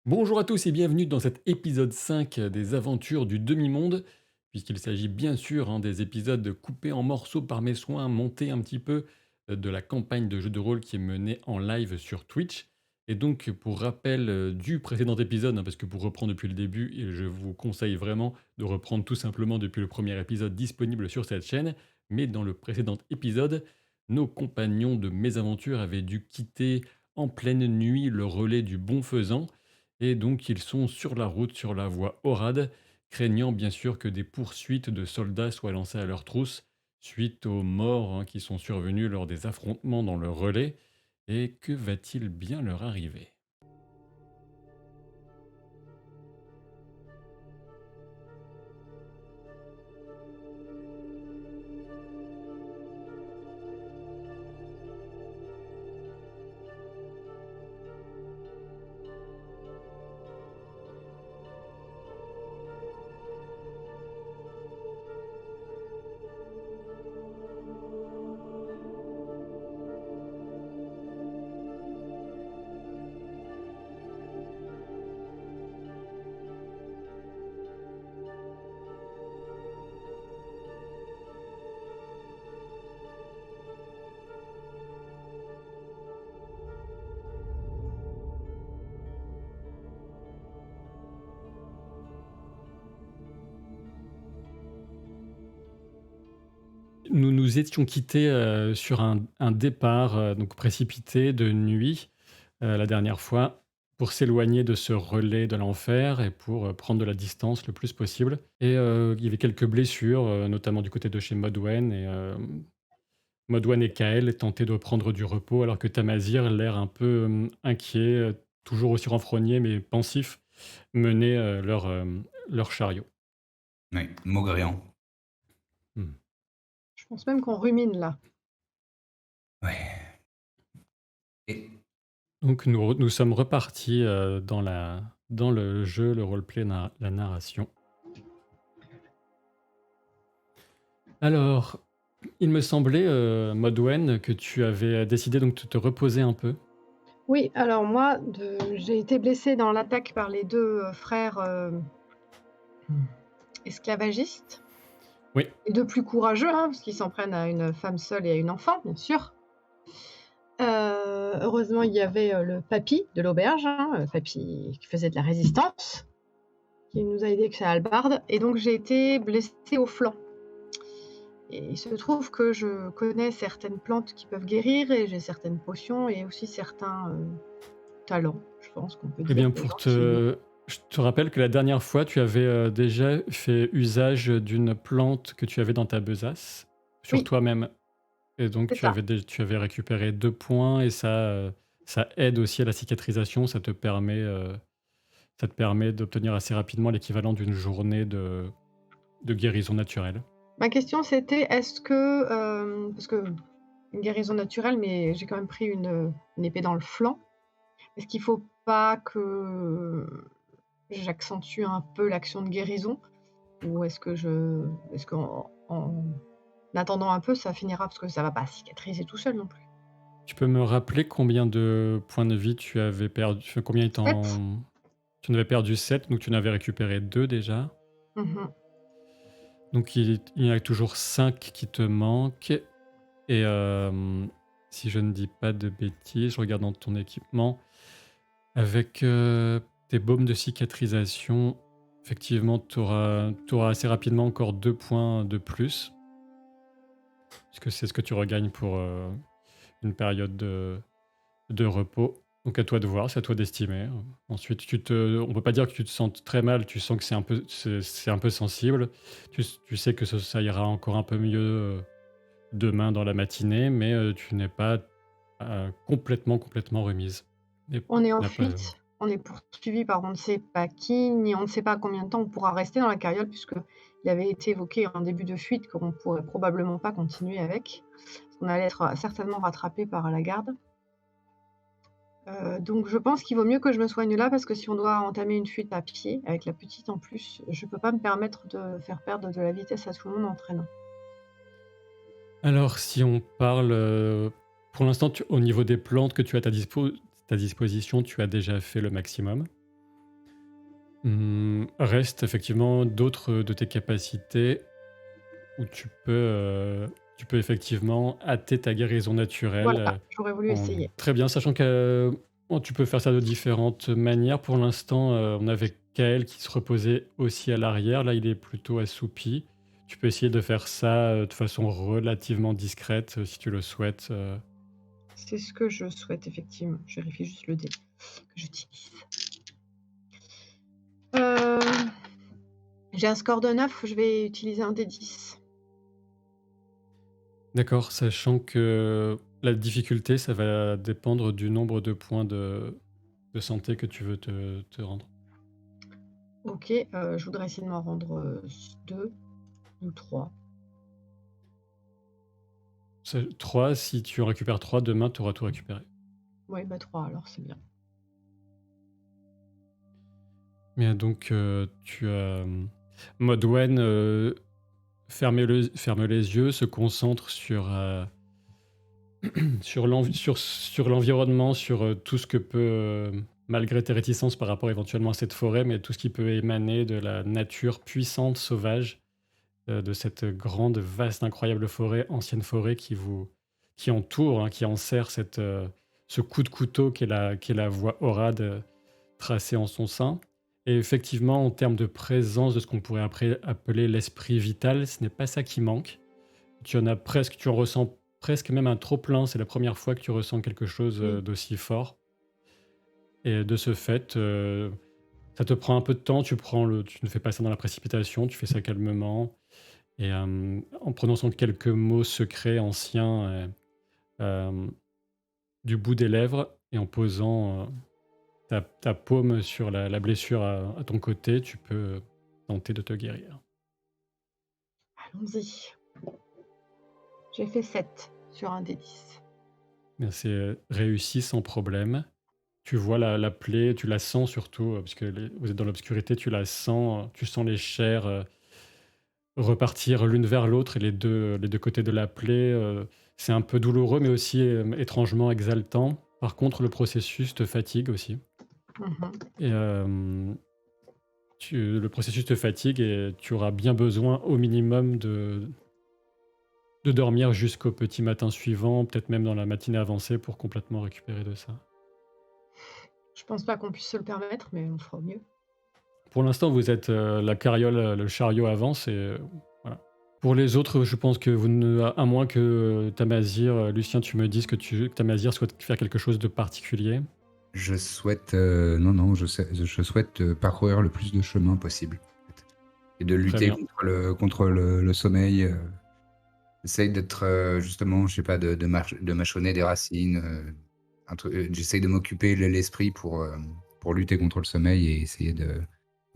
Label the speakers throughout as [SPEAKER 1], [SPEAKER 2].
[SPEAKER 1] Bonjour à tous et bienvenue dans cet épisode 5 des aventures du demi-monde, puisqu'il s'agit bien sûr des épisodes coupés en morceaux par mes soins, montés un petit peu de la campagne de jeu de rôle qui est menée en live sur Twitch. Et donc pour rappel du précédent épisode, parce que pour reprendre depuis le début, et je vous conseille vraiment de reprendre tout simplement depuis le premier épisode disponible sur cette chaîne, mais dans le précédent épisode, nos compagnons de mésaventure avaient dû quitter en pleine nuit le relais du Bonfaisant, et donc ils sont sur la route, sur la voie Orad, craignant bien sûr que des poursuites de soldats soient lancées à leur trousse, suite aux morts qui sont survenus lors des affrontements dans le relais. Et que va-t-il bien leur arriver? Nous nous étions quittés sur un départ donc précipité de nuit la dernière fois, pour s'éloigner de ce relais de l'enfer et pour prendre de la distance le plus possible. Et il y avait quelques blessures, notamment du côté de chez Modwen. Et Modwen et Kael tentaient de prendre du repos, alors que Tamazir, l'air un peu inquiet, toujours aussi renfrogné mais pensif, menait leur chariot.
[SPEAKER 2] Oui, maugréant.
[SPEAKER 1] Hmm.
[SPEAKER 3] Je pense même qu'on rumine là.
[SPEAKER 2] Ouais. Et
[SPEAKER 1] Donc nous sommes repartis dans le jeu, le roleplay, la narration. Alors, il me semblait, Modwen, que tu avais décidé donc de te reposer un peu.
[SPEAKER 3] Oui, alors moi, j'ai été blessée dans l'attaque par les deux frères esclavagistes.
[SPEAKER 1] Oui,
[SPEAKER 3] Les deux plus courageux, parce qu'ils s'en prennent à une femme seule et à une enfant, bien sûr. Heureusement, il y avait le papy de l'auberge, le papy qui faisait de la résistance, qui nous a aidés avec sa hallebarde. Et donc, j'ai été blessée au flanc. Et il se trouve que je connais certaines plantes qui peuvent guérir et j'ai certaines potions et aussi certains talents, je pense qu'on peut
[SPEAKER 1] eh
[SPEAKER 3] dire,
[SPEAKER 1] bien
[SPEAKER 3] de gens qui...
[SPEAKER 1] je te rappelle que la dernière fois, tu avais, déjà fait usage d'une plante que tu avais dans ta besace, sur
[SPEAKER 3] Oui,
[SPEAKER 1] toi-même. Et donc
[SPEAKER 3] c'est ça.
[SPEAKER 1] tu avais récupéré 2 points, et ça aide aussi à la cicatrisation. Ça te permet d'obtenir assez rapidement l'équivalent d'une journée de guérison naturelle.
[SPEAKER 3] Ma question c'était, est-ce que, parce que une guérison naturelle, mais j'ai quand même pris une épée dans le flanc. Est-ce qu'il faut pas que j'accentue un peu l'action de guérison? Ou est-ce qu'en attendant un peu, ça finira parce que ça va pas cicatriser tout seul non plus?
[SPEAKER 1] Tu peux me rappeler combien de points de vie tu avais perdu? Enfin, combien il
[SPEAKER 3] 7.
[SPEAKER 1] t'en tu en avais perdu 7, donc tu en avais récupéré 2 déjà.
[SPEAKER 3] Mmh.
[SPEAKER 1] Donc il y en a toujours 5 qui te manquent. Et si je ne dis pas de bêtises, je regarde dans ton équipement. Avec, tes baumes de cicatrisation, effectivement, tu auras assez rapidement encore 2 points de plus, puisque c'est ce que tu regagnes pour, une période de repos. Donc à toi de voir, c'est à toi d'estimer. Ensuite, on peut pas dire que tu te sentes très mal, tu sens que c'est un peu sensible. Tu sais que ça ira encore un peu mieux, demain dans la matinée, mais tu n'es pas, complètement remise. Et tu
[SPEAKER 3] On est en
[SPEAKER 1] n'as pas
[SPEAKER 3] fuite, on est poursuivis par on ne sait pas qui, ni on ne sait pas combien de temps on pourra rester dans la carriole puisqu'il avait été évoqué en début de fuite qu'on ne pourrait probablement pas continuer avec. Parce qu'on allait être certainement rattrapés par la garde. Donc je pense qu'il vaut mieux que je me soigne là parce que si on doit entamer une fuite à pied, avec la petite en plus, je peux pas me permettre de faire perdre de la vitesse à tout le monde en traînant.
[SPEAKER 1] Alors, si on parle, pour l'instant, au niveau des plantes que tu as à ta disposition, tu as déjà fait le maximum. Reste effectivement d'autres de tes capacités où tu peux effectivement hâter ta guérison naturelle,
[SPEAKER 3] Voilà, j'aurais voulu essayer.
[SPEAKER 1] très bien, sachant que, tu peux faire ça de différentes manières. Pour l'instant, on avait Kael qui se reposait aussi à l'arrière. Là, il est plutôt assoupi. Tu peux essayer de faire ça, de façon relativement discrète, si tu le souhaites,
[SPEAKER 3] C'est ce que je souhaite effectivement. Je vérifie juste le dé que j'utilise. Hem, j'ai un score de 9, je vais utiliser un dé 10.
[SPEAKER 1] D'accord, sachant que la difficulté, ça va dépendre du nombre de points de santé que tu veux te rendre.
[SPEAKER 3] OK, je voudrais essayer de m'en rendre, 2 ou 3.
[SPEAKER 1] 3, si tu en récupères 3, demain, tu auras tout récupéré.
[SPEAKER 3] Ouais, bah 3 alors, c'est bien.
[SPEAKER 1] Mais donc, tu as, Modwen, ferme les yeux, se concentre sur, sur l'environnement, sur, tout ce que peut, malgré tes réticences par rapport éventuellement à cette forêt, mais tout ce qui peut émaner de la nature puissante, sauvage, de cette grande, vaste, incroyable forêt, ancienne forêt qui entoure, hein, qui enserre ce coup de couteau qu'est la voie Orad, tracée en son sein. Et effectivement, en termes de présence de ce qu'on pourrait après appeler l'esprit vital, ce n'est pas ça qui manque. Tu en ressens presque même un trop-plein. C'est la première fois que tu ressens quelque chose,
[SPEAKER 3] Mmh.
[SPEAKER 1] d'aussi fort. Et de ce fait, ça te prend un peu de temps. Tu ne fais pas ça dans la précipitation, tu fais ça calmement. Et en prononçant quelques mots secrets, anciens, du bout des lèvres et en posant, ta paume sur la blessure à ton côté, tu peux tenter de te guérir.
[SPEAKER 3] Allons-y. J'ai fait 7 sur un des 10.
[SPEAKER 1] Mais c'est, réussi sans problème. Tu vois la plaie, tu la sens surtout, puisque vous êtes dans l'obscurité, tu sens les chairs, repartir l'une vers l'autre et les 2 côtés de la plaie, c'est un peu douloureux mais aussi, étrangement exaltant. Par contre, le processus te fatigue aussi
[SPEAKER 3] Mmh.
[SPEAKER 1] et le processus te fatigue et tu auras bien besoin au minimum de dormir jusqu'au petit matin suivant, peut-être même dans la matinée avancée pour complètement récupérer de ça.
[SPEAKER 3] Je pense pas qu'on puisse se le permettre, mais on fera au mieux.
[SPEAKER 1] Pour l'instant, vous êtes, la carriole, le chariot avance et voilà. Pour les autres, je pense que vous ne à moins que, Tamazir, Lucien, tu me dises que Tamazir souhaite faire quelque chose de particulier.
[SPEAKER 2] Je souhaite, non, je souhaite parcourir le plus de chemin possible. En fait. Et de
[SPEAKER 1] Très
[SPEAKER 2] lutter
[SPEAKER 1] bien.
[SPEAKER 2] contre le sommeil. J'essaye d'être, justement, je sais pas, de mâchonner des racines. J'essaye de m'occuper l'esprit pour lutter contre le sommeil et essayer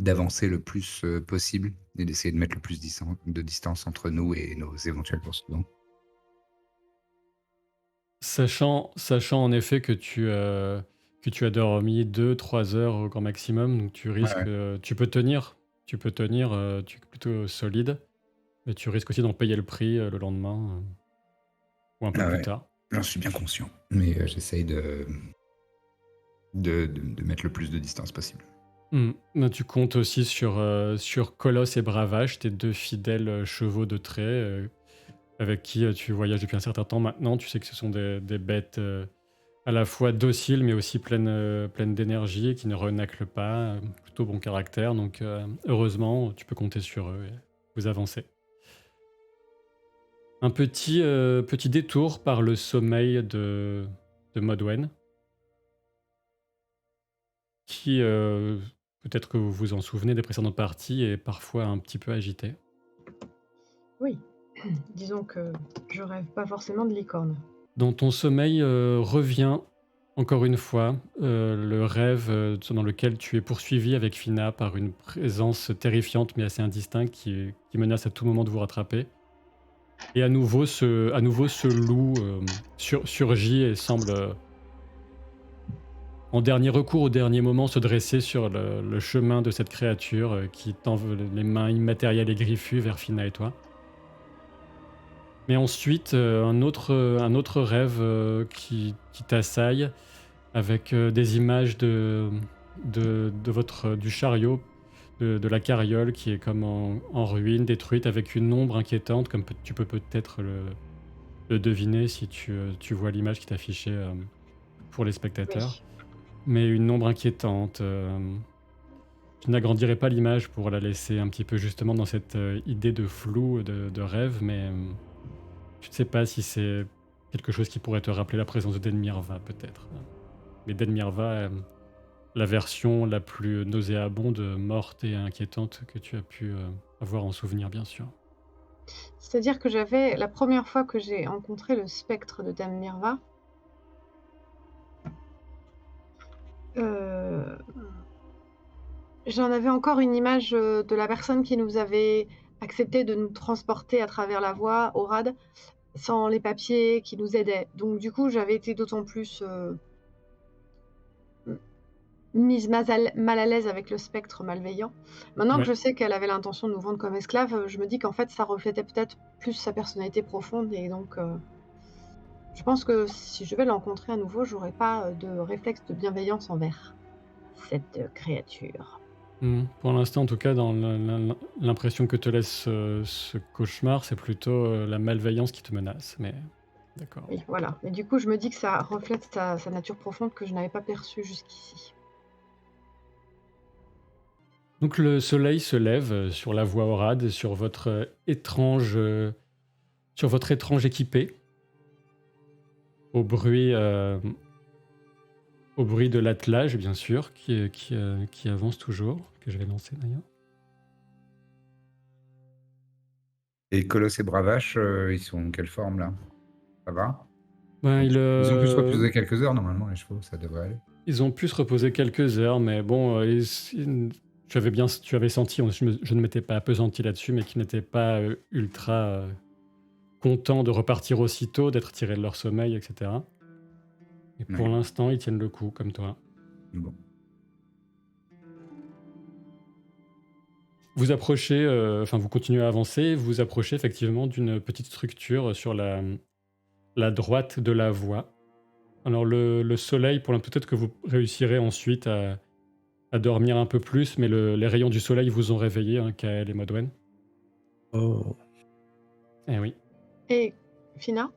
[SPEAKER 2] d'avancer le plus possible et d'essayer de mettre le plus de distance entre nous et nos éventuels poursuivants.
[SPEAKER 1] Sachant en effet que tu as dormi 2 3 heures au grand maximum, donc tu
[SPEAKER 2] Ouais,
[SPEAKER 1] risques,
[SPEAKER 2] ouais.
[SPEAKER 1] tu peux tenir, tu es plutôt solide, mais tu risques aussi d'en payer le prix, le lendemain, ou un peu
[SPEAKER 2] Ah
[SPEAKER 1] plus
[SPEAKER 2] ouais.
[SPEAKER 1] tard.
[SPEAKER 2] J'en suis bien conscient, mais j'essaye de mettre le plus de distance possible.
[SPEAKER 1] Ben, tu comptes aussi sur Colosse et Bravage, tes 2 fidèles, chevaux de trait, avec qui, tu voyages depuis un certain temps maintenant. Tu sais que ce sont des bêtes, à la fois dociles, mais aussi pleines d'énergie, qui ne renâclent pas, plutôt bon caractère. Donc, heureusement, tu peux compter sur eux et vous avancez. Un petit détour par le sommeil de Modwen, qui, peut-être que vous vous en souvenez des précédentes parties, est parfois un petit peu agité.
[SPEAKER 3] Oui, disons que je rêve pas forcément de licorne.
[SPEAKER 1] Dans ton sommeil, revient encore une fois, le rêve, dans lequel tu es poursuivi avec Fina par une présence terrifiante mais assez indistincte qui menace à tout moment de vous rattraper. Et à nouveau ce loup, surgit et semble, en dernier recours, au dernier moment, se dresser sur le chemin de cette créature, qui tend les mains immatérielles et griffues vers Fina et toi. Mais ensuite, un autre rêve, qui t'assaille avec, des images de votre du chariot de la carriole qui est comme en ruine, détruite, avec une ombre inquiétante, comme tu peux peut-être le deviner si tu vois l'image qui est affichée pour les spectateurs.
[SPEAKER 3] Oui.
[SPEAKER 1] Mais une ombre inquiétante. Je n'agrandirai pas l'image pour la laisser un petit peu justement dans cette idée de flou, de rêve, mais je ne sais pas si c'est quelque chose qui pourrait te rappeler la présence de Denmirva, peut-être. Mais Denmirva, la version la plus nauséabonde, morte et inquiétante que tu as pu avoir en souvenir, bien sûr.
[SPEAKER 3] C'est-à-dire que j'avais la première fois que j'ai rencontré le spectre de Dame Mirva, heu, j'en avais encore une image, de la personne qui nous avait accepté de nous transporter à travers la voie au rad, sans les papiers, qui nous aidait. Donc du coup, j'avais été d'autant plus, m mise mal à l'aise avec le spectre malveillant. Maintenant que
[SPEAKER 1] Ouais.
[SPEAKER 3] je sais qu'elle avait l'intention de nous vendre comme esclaves, je me dis qu'en fait, ça reflétait peut-être plus sa personnalité profonde et donc je pense que si je vais le rencontrer à nouveau, j'aurai pas, de réflexe de bienveillance envers cette, créature.
[SPEAKER 1] Pour l'instant, en tout cas, dans l'impression que te laisse ce cauchemar, c'est plutôt la malveillance qui te menace. Mais d'accord.
[SPEAKER 3] Oui, voilà. Et du coup, je me dis que ça reflète sa nature profonde que je n'avais pas perçue jusqu'ici.
[SPEAKER 1] Donc le soleil se lève sur la voie Orade, sur votre étrange équipée, au bruit, euh, au bruit de l'attelage, bien sûr, qui avance toujours, que je vais lancer d'ailleurs.
[SPEAKER 2] Et Colosse et Bravache, ils sont en quelle forme là? Ça va?
[SPEAKER 1] Ben,
[SPEAKER 2] Ils ont pu se reposer quelques heures normalement, les chevaux, ça devrait aller.
[SPEAKER 1] ils ont pu se reposer quelques heures, mais bon, tu avais senti, je ne m'étais pas appesanti là-dessus, mais qu'ils n'étaient pas ultra contents de repartir aussitôt, d'être tirés de leur sommeil, etc. Et pour
[SPEAKER 2] Ouais.
[SPEAKER 1] l'instant, ils tiennent le coup, comme toi.
[SPEAKER 2] Bon.
[SPEAKER 1] Vous approchez, vous continuez à avancer, vous approchez effectivement d'une petite structure sur la droite de la voie. Alors le soleil, peut-être que vous réussirez ensuite à dormir un peu plus, mais les rayons du soleil vous ont réveillé, hein, Kael et Modwen.
[SPEAKER 4] Oh,
[SPEAKER 1] Eh oui.
[SPEAKER 3] Et Fina?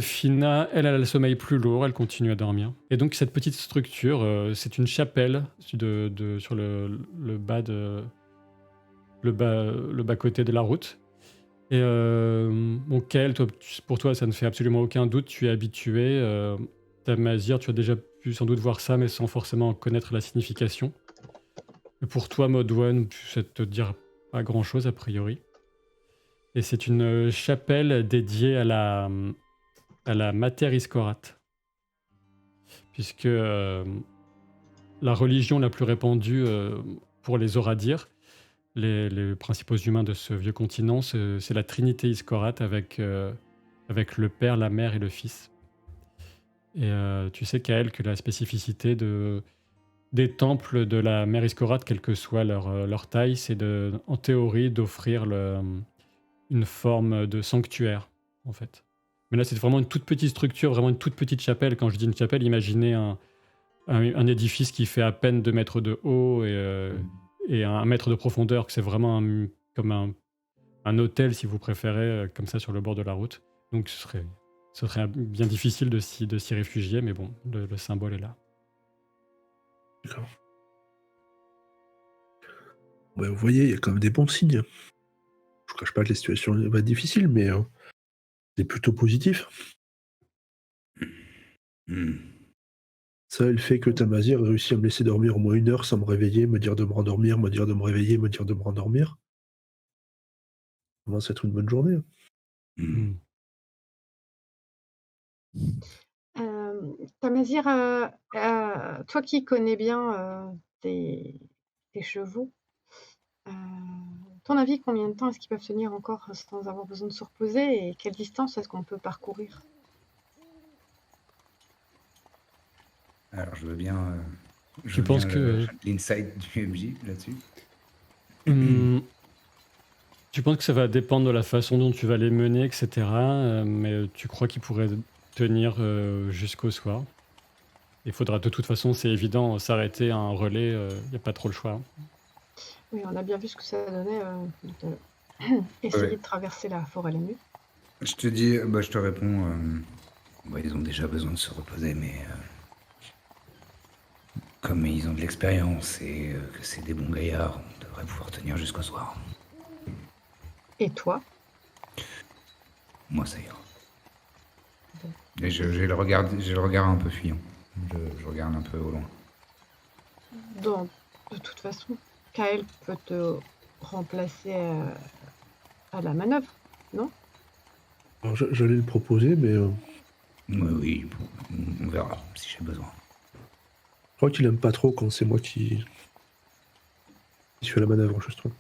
[SPEAKER 1] Fina, elle a le sommeil plus lourd, elle continue à dormir. Et donc cette petite structure, c'est une chapelle sur le bas côté de la route. Et bon, Kael, pour toi, ça ne fait absolument aucun doute, tu es habitué. Tamazir, tu as déjà pu sans doute voir ça, mais sans forcément en connaître la signification. Et pour toi, Modwen, ça te dira pas grand-chose a priori. Et c'est une chapelle dédiée à la Mater Iskorat. Puisque la religion la plus répandue pour les Oradir, les principaux humains de ce vieux continent, c'est la Trinité Iskorat avec le Père, la Mère et le Fils. Et tu sais, Kael, que la spécificité des temples de la Mère Iskorat, quelle que soit leur taille, c'est en théorie d'offrir une forme de sanctuaire, en fait. Mais là, c'est vraiment une toute petite structure, vraiment une toute petite chapelle. Quand je dis une chapelle, imaginez un édifice qui fait à peine 2 mètres de haut et 1 mètre de profondeur, que c'est vraiment comme un hôtel, si vous préférez, comme ça sur le bord de la route. Donc ce serait bien difficile de s'y réfugier, mais bon, le symbole est là.
[SPEAKER 4] d'accord. Ouais, vous voyez, il y a quand même des bons signes. Je ne cache pas que la situation va être difficile, mais c'est plutôt positif. Ça, le fait que Tamazir ait réussi à me laisser dormir au moins 1 heure sans me réveiller, me dire de me rendormir, me dire de me réveiller, me dire de me rendormir. Ça commence à être une bonne journée.
[SPEAKER 3] Tamazir, toi qui connais bien, tes chevaux, heu, ton avis, combien de temps est-ce qu'ils peuvent tenir encore sans avoir besoin de se reposer et quelle distance est-ce qu'on peut parcourir?
[SPEAKER 2] Alors je veux bien,
[SPEAKER 1] Tu penses que
[SPEAKER 2] l'insight du MJ là-dessus.
[SPEAKER 1] tu penses que ça va dépendre de la façon dont tu vas les mener, etc. Mais tu crois qu'ils pourraient tenir jusqu'au soir. Il faudra de toute façon, c'est évident, s'arrêter à un relais, il n'y a pas trop le choix.
[SPEAKER 3] Oui, on a bien vu ce que ça donnait, de
[SPEAKER 2] Ouais,
[SPEAKER 3] essayer
[SPEAKER 2] ouais.
[SPEAKER 3] de traverser la forêt la nuit.
[SPEAKER 2] Je te dis, bah, je te réponds, ils ont déjà besoin de se reposer, mais comme ils ont de l'expérience et que c'est des bons gaillards, on devrait pouvoir tenir jusqu'au soir.
[SPEAKER 3] Et toi?
[SPEAKER 2] Moi, ça ira.
[SPEAKER 3] Bon.
[SPEAKER 2] Et j'ai le regard un peu fuyant. Je regarde un peu au loin.
[SPEAKER 3] Donc, de toute façon, Kael peut te remplacer à la manœuvre, non?
[SPEAKER 4] Alors, j'allais le proposer, mais
[SPEAKER 2] Oui, on verra si j'ai besoin.
[SPEAKER 4] je crois qu'il aime pas trop quand c'est moi qui fais la manœuvre, je trouve.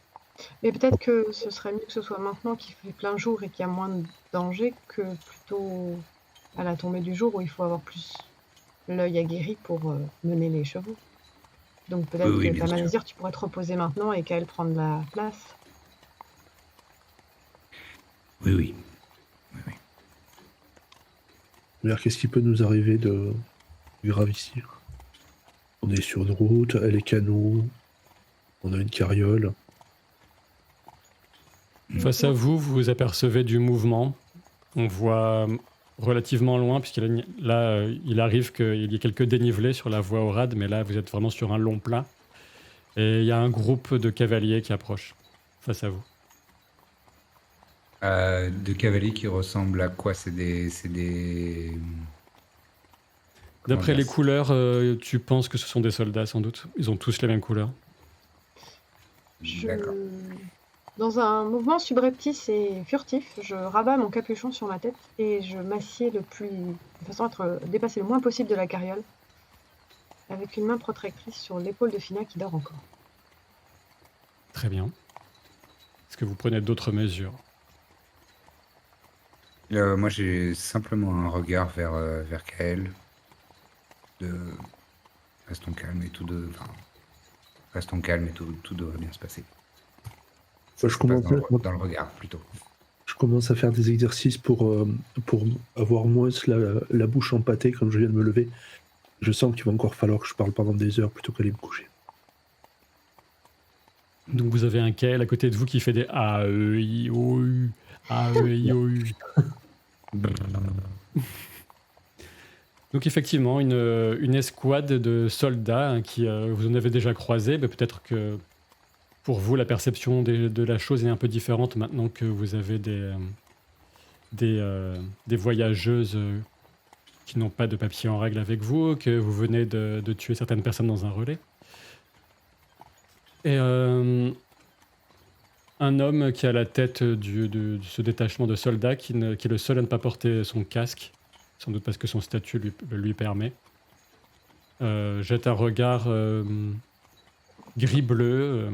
[SPEAKER 3] Mais peut-être que ce serait mieux que ce soit maintenant qu'il fait plein jour et qu'il y a moins de danger que plutôt à la tombée du jour où il faut avoir plus l'œil aguerri pour mener les chevaux. Donc
[SPEAKER 2] Oui,
[SPEAKER 3] peut-être
[SPEAKER 2] oui,
[SPEAKER 3] que
[SPEAKER 2] bien
[SPEAKER 3] ta
[SPEAKER 2] sûr.
[SPEAKER 3] Manazir, tu pourrais te reposer maintenant et Kael prendre la place.
[SPEAKER 2] Oui, oui.
[SPEAKER 4] Mais alors, qu'est-ce qui peut nous arriver de grave ici? On est sur une route, elle est canot, on a une carriole.
[SPEAKER 1] Face à vous, vous apercevez du mouvement. On voit relativement loin, puisqu'il là, il arrive qu'il y ait quelques dénivelés sur la voie au rad, mais là, vous êtes vraiment sur un long plat. Et il y a un groupe de cavaliers qui approche face à vous.
[SPEAKER 2] De cavaliers qui ressemblent à quoi? C'est des... Comment
[SPEAKER 1] D'après
[SPEAKER 2] dire?
[SPEAKER 1] les couleurs, tu penses que ce sont des soldats, sans doute. Ils ont tous les mêmes couleurs.
[SPEAKER 2] D'accord.
[SPEAKER 3] Dans un mouvement subreptice et furtif, je rabats mon capuchon sur ma tête et je m'assieds de façon à être dépassé le moins possible de la carriole, avec une main protectrice sur l'épaule de Fina qui dort encore.
[SPEAKER 1] Très bien. Est-ce que vous prenez d'autres mesures?
[SPEAKER 2] Moi, j'ai simplement un regard vers Kael. Restons calmes et restons calmes et tout devrait bien se passer. Ça
[SPEAKER 4] Je
[SPEAKER 2] se passe
[SPEAKER 4] commence,
[SPEAKER 2] dans le regard, plutôt.
[SPEAKER 4] je commence à faire des exercices pour avoir moins la bouche empâtée quand je viens de me lever. Je sens qu'il va encore falloir que je parle pendant des heures plutôt qu'aller me coucher.
[SPEAKER 1] Donc vous avez un Kael à côté de vous qui fait des A-E-I-O-U, A-E-I-O-U. Donc effectivement, une escouade de soldats hein, qui vous en avez déjà croisé, mais peut-être que pour vous, la perception de la chose est un peu différente maintenant que vous avez des voyageuses qui n'ont pas de papier en règle avec vous, que vous venez de tuer certaines personnes dans un relais. Et un homme qui est à la tête de ce détachement de soldats, qui est le seul à ne pas porter son casque, sans doute parce que son statut le lui permet, jette un regard gris-bleu,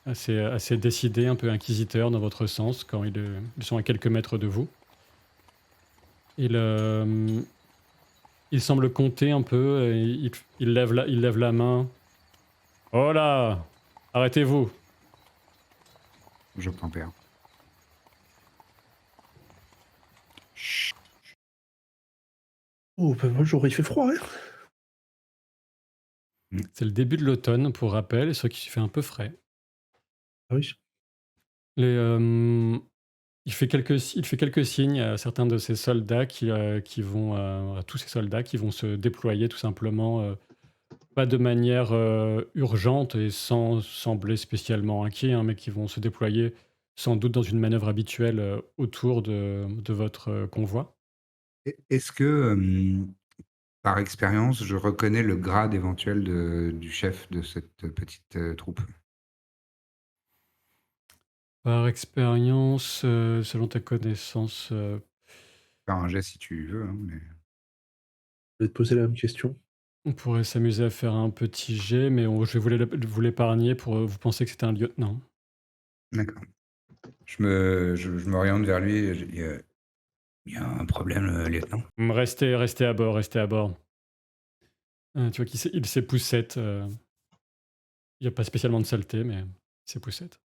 [SPEAKER 1] assez décidé, un peu inquisiteur dans votre sens, quand ils sont à quelques mètres de vous. Il semble compter un peu, et il lève la main. « Oh là! Arrêtez-vous !»
[SPEAKER 2] J'obtempère.
[SPEAKER 4] Oh, ben moi j'aurais fait froid, hein.
[SPEAKER 1] C'est le début de l'automne, pour rappel, ce qui fait un peu frais.
[SPEAKER 4] Ah oui.
[SPEAKER 1] Il fait quelques signes à certains de ces soldats qui vont, à tous ces soldats qui vont se déployer tout simplement, pas de manière urgente et sans sembler spécialement inquiets, hein, mais qui vont se déployer sans doute dans une manœuvre habituelle autour de votre convoi.
[SPEAKER 2] Est-ce que, par expérience, je reconnais le grade éventuel du chef de cette petite troupe?
[SPEAKER 1] Par expérience, selon ta connaissance,
[SPEAKER 2] Faire un jet si tu veux, hein, mais...
[SPEAKER 4] Je vais te poser la même question.
[SPEAKER 1] on pourrait s'amuser à faire un petit jet, mais je vais vous l'épargner pour vous penser que c'est un lieutenant.
[SPEAKER 2] D'accord. Je m'oriente vers lui et je dis il y a un problème, lieutenant.
[SPEAKER 1] Restez à bord, restez à bord. Tu vois qu'il s'époussette. Il n'y a pas spécialement de saleté, mais il s'époussette.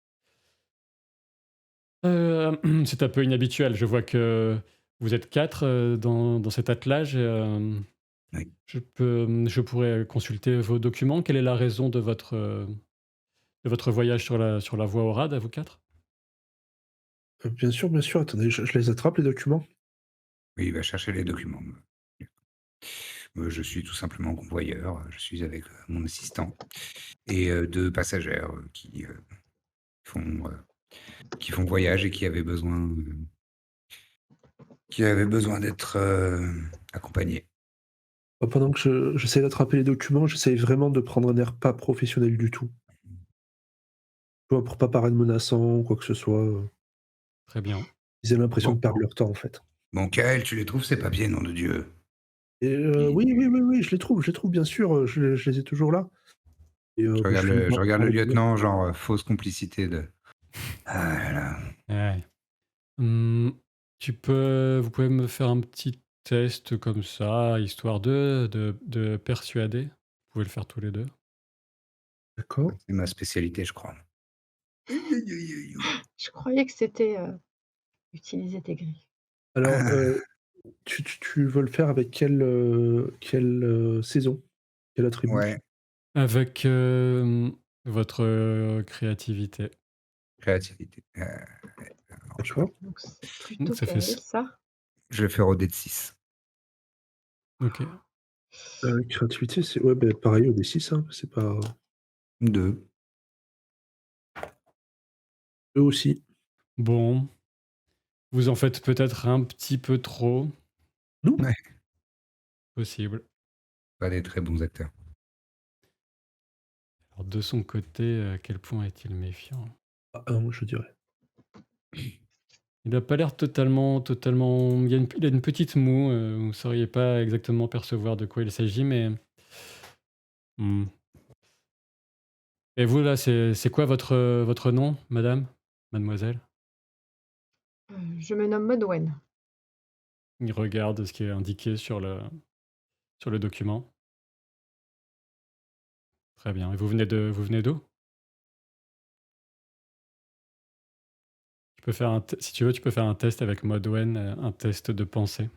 [SPEAKER 1] C'est un peu inhabituel. Je vois que vous êtes 4 dans cet attelage.
[SPEAKER 2] Oui.
[SPEAKER 1] Je pourrais consulter vos documents. Quelle est la raison de votre voyage sur la voie Orade à vous 4?
[SPEAKER 4] Bien sûr, attendez, je les attrape les documents?
[SPEAKER 2] Oui, il va chercher les documents. Je suis tout simplement convoyeur, je suis avec, mon assistant et 2 passagères, font, heu, qui font voyage et qui avaient besoin d'être, accompagnés.
[SPEAKER 4] Pendant que j'essaie d'attraper les documents, j'essaye vraiment de prendre un air pas professionnel du tout. Tu vois? Pour pas paraître menaçant ou quoi que ce soit,
[SPEAKER 1] Très bien.
[SPEAKER 4] ils aient l'impression
[SPEAKER 2] Bon,
[SPEAKER 4] de perdre leur temps, en fait.
[SPEAKER 2] bon, Kael, tu les trouves ces papiers, nom de Dieu?
[SPEAKER 4] Et
[SPEAKER 2] Il
[SPEAKER 4] oui, je les trouve bien sûr, je les ai toujours là et bah, je fais
[SPEAKER 2] je regarde
[SPEAKER 4] voir
[SPEAKER 2] le
[SPEAKER 4] le bonhomme.
[SPEAKER 2] lieutenant, genre, fausse complicité de ah là là.
[SPEAKER 1] Ouais. Mmh, vous pouvez me faire un petit test comme ça, histoire de persuader? Vous pouvez le faire tous les 2.
[SPEAKER 4] D'accord.
[SPEAKER 2] C'est ma spécialité, je crois. Aïe, aïe, aïe, aïe, aïe.
[SPEAKER 3] Je croyais que c'était, utiliser tes grilles.
[SPEAKER 4] Alors,
[SPEAKER 2] Ah,
[SPEAKER 4] tu veux le faire avec quelle saison? Quel attribut?
[SPEAKER 2] ouais,
[SPEAKER 1] Avec, votre, créativité.
[SPEAKER 2] créativité. Alors
[SPEAKER 4] D'accord.
[SPEAKER 3] Donc c'est plutôt
[SPEAKER 1] Ça fait
[SPEAKER 3] Kael
[SPEAKER 1] s
[SPEAKER 3] ça.
[SPEAKER 2] je vais faire au dé de 6.
[SPEAKER 1] OK.
[SPEAKER 4] Créativité, c'est ouais, beh, pareil au D6, hein, c'est pas
[SPEAKER 2] 2.
[SPEAKER 4] eux aussi.
[SPEAKER 1] Bon, vous en faites peut-être un petit peu trop,
[SPEAKER 4] Nous?
[SPEAKER 2] Ouais,
[SPEAKER 1] possible.
[SPEAKER 2] pas des très bons acteurs.
[SPEAKER 1] Alors de son côté, à quel point est-il méfiant?
[SPEAKER 4] À 1, je dirais.
[SPEAKER 1] Il a pas l'air totalement il a une petite moue, vous sauriez pas exactement percevoir de quoi il s'agit, mais mmh. Et vous là, c'est quoi votre nom, madame? Mademoiselle?
[SPEAKER 3] Je me nomme Modwen.
[SPEAKER 1] Il regarde ce qui est indiqué sur le document. Très bien. Et vous venez d'où? Tu peux faire un t Si tu veux, tu peux faire un test avec Modwen, un test de pensée.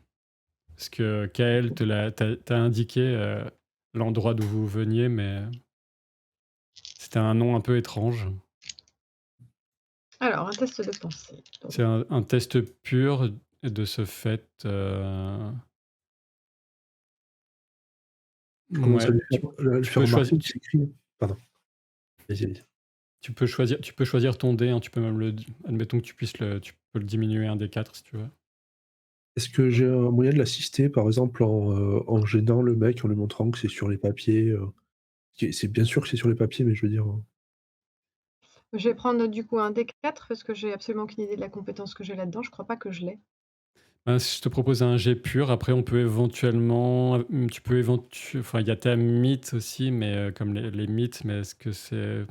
[SPEAKER 1] Parce que Kael t'a indiqué, l'endroit d'où vous veniez, mais c'était un nom un peu étrange.
[SPEAKER 3] Alors un test de pensée, donc
[SPEAKER 1] C'est un test pur et de ce fait,
[SPEAKER 4] Je commence à
[SPEAKER 1] mouais,
[SPEAKER 4] lui
[SPEAKER 1] tu
[SPEAKER 4] faire
[SPEAKER 1] peux
[SPEAKER 4] remarquer
[SPEAKER 1] choisir
[SPEAKER 4] que c'est écrit pardon, vas-y, vas-y.
[SPEAKER 1] tu peux choisir ton dé, hein, tu peux même le admettons que tu peux le diminuer un des 4 si tu veux.
[SPEAKER 4] Est-ce que j'ai un moyen de l'assister, par exemple, en gênant le mec, en lui montrant que c'est sur les papiers, qui c'est bien sûr que c'est sur les papiers, mais je veux dire,
[SPEAKER 3] je vais prendre du coup un D4 parce que j'ai absolument aucune idée de la compétence que j'ai là-dedans. Je crois pas que je l'ai.
[SPEAKER 1] Si je te propose un jet pur, après on peut éventuellement, tu peux enfin il y a ta mythe aussi, mais comme les mythes, mais est-ce que c'est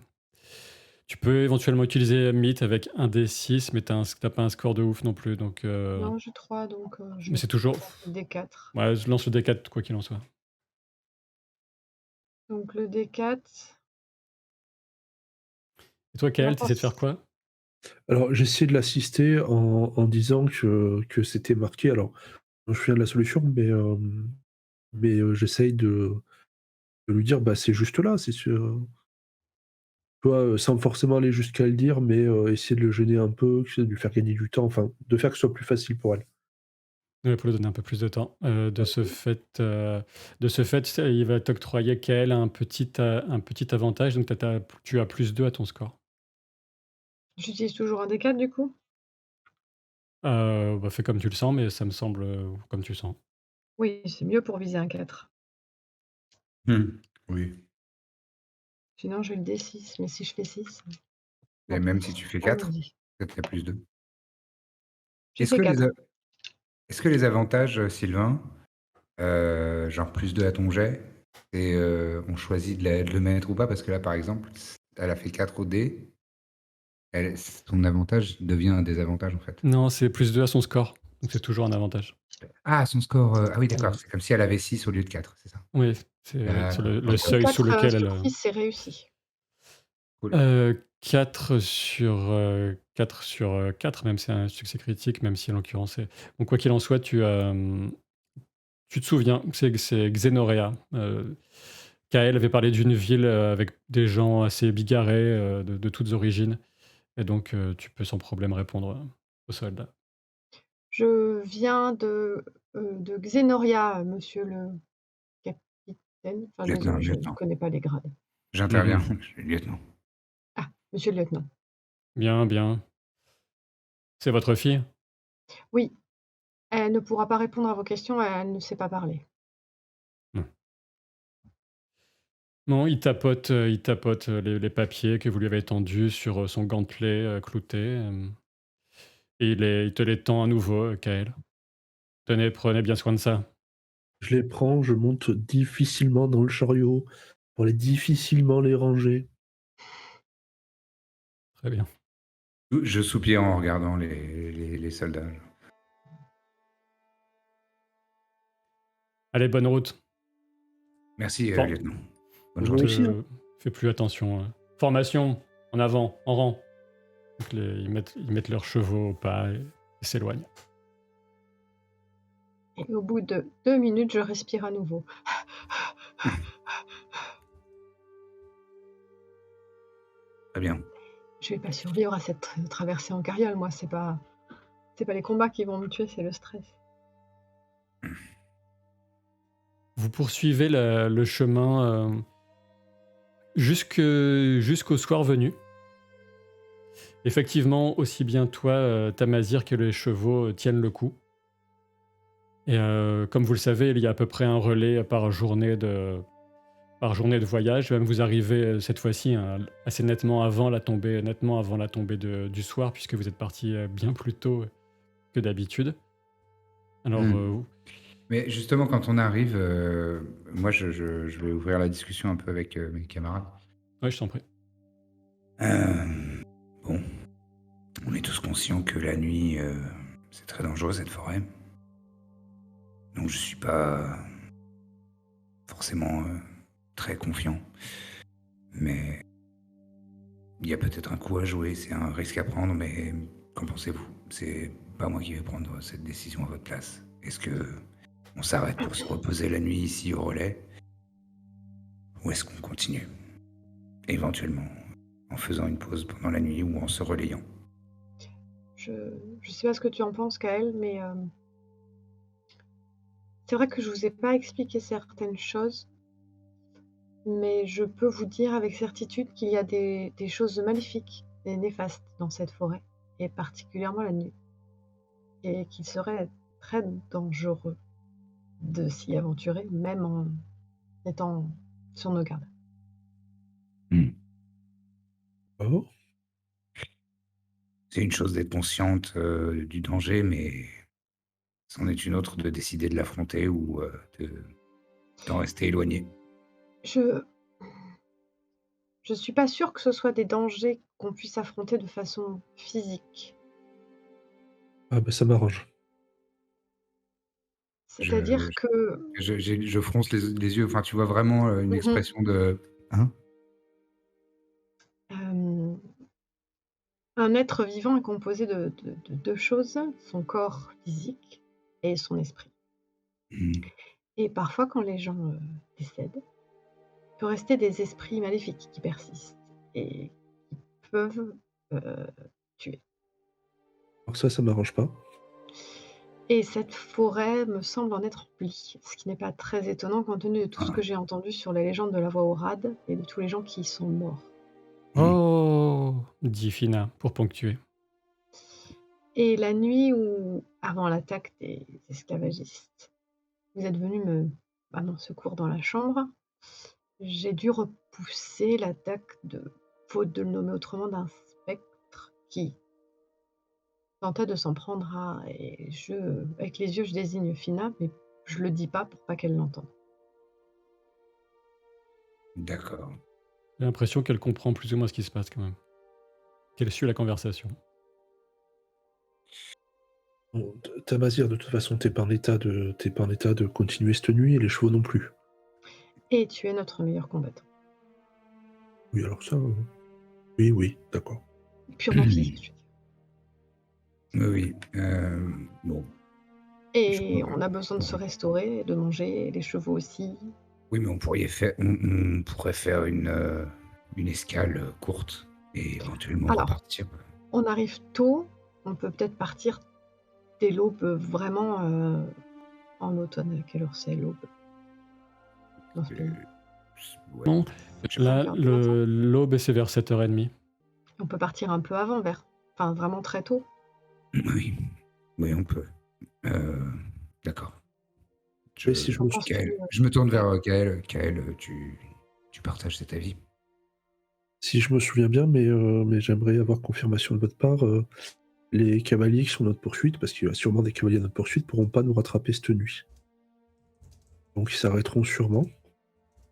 [SPEAKER 1] tu peux éventuellement utiliser mythe avec un D6, mais tu pas un score de ouf non plus, donc
[SPEAKER 3] Non, j'ai 3 donc je
[SPEAKER 1] mais
[SPEAKER 3] vais
[SPEAKER 1] c'est toujours
[SPEAKER 3] faire le D4.
[SPEAKER 1] ouais, je lance le D4 quoi qu'il en soit.
[SPEAKER 3] Donc le D4,
[SPEAKER 1] Et toi,
[SPEAKER 3] j'en
[SPEAKER 1] Kael, tu essaies de faire
[SPEAKER 3] pense
[SPEAKER 1] quoi?
[SPEAKER 4] alors j'essaie de l'assister en disant que c'était marqué alors, je me souviens de la solution, j'essaye de lui dire: «Bah, c'est juste là, c'est sur» tu vois, sans forcément aller jusqu'à le dire, mais essayer de le gêner un peu, tu sais, de lui faire gagner du temps, enfin, de faire que ce soit plus facile pour elle.
[SPEAKER 1] Ouais, pour lui donner un peu plus de temps.
[SPEAKER 4] Ouais.
[SPEAKER 1] De ce fait, il va t'octroyer, Kael, un petit avantage, donc tu as +2 à ton score.
[SPEAKER 3] j'utilise toujours un D4 du coup?
[SPEAKER 1] Bah, fais comme tu le sens, mais ça me semble, comme tu le sens.
[SPEAKER 3] Oui, c'est mieux pour viser un 4.
[SPEAKER 2] Mmh. Oui,
[SPEAKER 3] Sinon j'ai le D6, mais si je fais 6,
[SPEAKER 2] et
[SPEAKER 3] bon,
[SPEAKER 2] même si tu fais 4,
[SPEAKER 3] allons-y.
[SPEAKER 2] peut-être qu'il y a plus de.
[SPEAKER 3] J'ai
[SPEAKER 2] Est-ce
[SPEAKER 3] fait
[SPEAKER 2] que les
[SPEAKER 3] 4.
[SPEAKER 2] a est-ce que les avantages, Sylvain, genre +2 à ton jet et on choisit de le mettre ou pas? Parce que là, par exemple, elle a fait 4 au dé, son avantage devient un désavantage, en fait.
[SPEAKER 1] Non, c'est +2 à son score, donc c'est toujours un avantage.
[SPEAKER 2] Ah, son score, ah oui, d'accord,
[SPEAKER 1] Ouais.
[SPEAKER 2] c'est comme si elle avait 6 au lieu de 4, c'est ça?
[SPEAKER 1] Oui, c'est
[SPEAKER 2] D'accord,
[SPEAKER 1] le
[SPEAKER 2] OK,
[SPEAKER 3] Donc
[SPEAKER 1] seuil sous
[SPEAKER 3] 4,
[SPEAKER 1] lequel
[SPEAKER 3] sur
[SPEAKER 1] elle,
[SPEAKER 3] 6, c'est réussi.
[SPEAKER 2] cool.
[SPEAKER 1] 4 sur, 4 sur, 4, même si c'est un succès critique, même si en l'occurrence c'est donc quoi qu'il en soit, Tu te souviens, c'est Xenorea. Kael avait parlé d'une ville avec des gens assez bigarrés de toutes origines. Et donc, tu peux sans problème répondre aux soldats.
[SPEAKER 3] Je viens de Xenoria, monsieur le capitaine. Enfin,
[SPEAKER 2] Lieutenant,
[SPEAKER 3] désolé, je ne
[SPEAKER 2] lieutenant.
[SPEAKER 3] connais pas les grades.
[SPEAKER 2] J'interviens,
[SPEAKER 1] Mhm.
[SPEAKER 2] je suis lieutenant.
[SPEAKER 3] Ah, monsieur le lieutenant.
[SPEAKER 1] Bien, bien. C'est votre fille?
[SPEAKER 3] Oui, elle ne pourra pas répondre à vos questions, elle ne sait pas parler.
[SPEAKER 1] Hmm. Non, il tapote les papiers que vous lui avez tendus sur son gantelet clouté. Et il te les tend à nouveau, Kael. Tenez, prenez bien soin de ça.
[SPEAKER 4] Je les prends, je monte difficilement dans le chariot pour aller difficilement les ranger.
[SPEAKER 1] Très bien.
[SPEAKER 2] Je soupire en regardant les soldats.
[SPEAKER 1] Allez, bonne route.
[SPEAKER 2] Merci,
[SPEAKER 1] For-
[SPEAKER 2] lieutenant. Bonne
[SPEAKER 4] Vous
[SPEAKER 2] journée.
[SPEAKER 4] aussi, hein.
[SPEAKER 1] Fais plus attention. Formation, en avant, en rang. Donc ils mettent leurs chevaux au pas et s'éloignent.
[SPEAKER 3] Et au bout de 2 minutes, je respire à nouveau.
[SPEAKER 2] Très bien.
[SPEAKER 3] Je vais pas survivre à cette traversée en carriole, moi, c'est pas les combats qui vont me tuer, c'est le stress.
[SPEAKER 1] Vous poursuivez le chemin jusqu'au soir venu. Effectivement, aussi bien toi, Tamazir, que les chevaux tiennent le coup. Et comme vous le savez, il y a à peu près un relais par journée de voyage. Même vous arrivez cette fois-ci assez nettement avant la tombée du soir, puisque vous êtes parti bien plus tôt que d'habitude. Alors,
[SPEAKER 2] Mais justement, quand on arrive, moi, je vais ouvrir la discussion un peu avec mes camarades.
[SPEAKER 1] ouais, je t'en prie.
[SPEAKER 2] Bon, on est tous conscients que la nuit, c'est très dangereux, cette forêt. Donc, je suis pas forcément très confiant. Mais il y a peut-être un coup à jouer, c'est un risque à prendre, mais qu'en pensez-vous? C'est pas moi qui vais prendre cette décision à votre place. Est-ce que on s'arrête pour se reposer la nuit ici au relais? Ou est-ce qu'on continue? Éventuellement, en faisant une pause pendant la nuit ou en se relayant.
[SPEAKER 3] Je sais pas ce que tu en penses, Kael, mais c'est vrai que je vous ai pas expliqué certaines choses, mais je peux vous dire avec certitude qu'il y a des choses maléfiques et néfastes dans cette forêt, et particulièrement la nuit, et qu'il serait très dangereux de s'y aventurer, même en étant sur nos gardes.
[SPEAKER 4] Oh,
[SPEAKER 2] C'est une chose d'être consciente du danger, mais c'en est une autre de décider de l'affronter ou d'en rester éloigné.
[SPEAKER 3] Je suis pas sûre que ce soit des dangers qu'on puisse affronter de façon physique.
[SPEAKER 4] ah bah ça m'arrange.
[SPEAKER 3] C'est-à-dire
[SPEAKER 2] Je,
[SPEAKER 3] que
[SPEAKER 2] je fronce les yeux, enfin tu vois vraiment une
[SPEAKER 3] Mmh
[SPEAKER 2] expression de... Hein?
[SPEAKER 3] hem, un être vivant est composé de 2 choses, son corps physique et son esprit.
[SPEAKER 2] Hmm.
[SPEAKER 3] Et parfois quand les gens, décèdent, il peut rester des esprits maléfiques qui persistent et qui peuvent, heu, tuer.
[SPEAKER 4] Alors ça m'arrange pas.
[SPEAKER 3] Et cette forêt me semble en être remplie, ce qui n'est pas très étonnant compte tenu de tout ce
[SPEAKER 2] Ah,
[SPEAKER 3] que j'ai entendu sur la légende de la voie aux rades et de tous les gens qui y sont morts.
[SPEAKER 2] hmm.
[SPEAKER 1] Oh, dit Fina, pour ponctuer.
[SPEAKER 3] Et la nuit où, avant l'attaque des esclavagistes, vous êtes venus me mon secours dans la chambre, j'ai dû repousser l'attaque faute de le nommer autrement, d'un spectre qui tentait de s'en prendre à, et avec les yeux, je désigne Fina, mais je le dis pas pour pas qu'elle l'entende.
[SPEAKER 2] D'accord.
[SPEAKER 1] J'ai l'impression qu'elle comprend plus ou moins ce qui se passe quand même. Qu'elle suit la conversation.
[SPEAKER 4] Bon, Tamazir, de toute façon, t'es pas en état de continuer cette nuit et les chevaux non plus.
[SPEAKER 3] Et tu es notre meilleur combattant.
[SPEAKER 4] Oui, alors ça, oui, d'accord.
[SPEAKER 3] Purement physique, je veux dire.
[SPEAKER 2] Oui, oui. Bon. Je
[SPEAKER 3] et
[SPEAKER 2] vois.
[SPEAKER 3] on a besoin de se restaurer, de manger, les chevaux aussi.
[SPEAKER 2] Oui, mais on pourrait faire une escale, courte et éventuellement
[SPEAKER 3] Alors,
[SPEAKER 2] repartir.
[SPEAKER 3] on arrive tôt, on peut peut-être partir dès l'aube, vraiment, en automne. À quelle heure c'est l'aube dans ce pays?
[SPEAKER 2] Ouais,
[SPEAKER 1] Non,
[SPEAKER 2] je sais pas.
[SPEAKER 3] Cinq
[SPEAKER 1] là,
[SPEAKER 3] heures du matin?
[SPEAKER 1] l'aube, c'est vers 7h30.
[SPEAKER 3] On peut partir un peu avant, enfin vraiment très tôt.
[SPEAKER 2] Oui, oui, on peut. Heu, d'accord.
[SPEAKER 4] Et si je
[SPEAKER 3] Qu'en
[SPEAKER 4] me sou
[SPEAKER 3] penses-tu,
[SPEAKER 2] Gaël, je me tourne
[SPEAKER 3] ouais?
[SPEAKER 2] vers, Gaël. Gaël, tu partages cet avis?
[SPEAKER 4] si je me souviens bien, mais j'aimerais avoir confirmation de votre part, les cavaliers qui sont notre poursuite, parce qu'il y a sûrement des cavaliers à notre poursuite, pourront pas nous rattraper cette nuit. Donc ils s'arrêteront sûrement.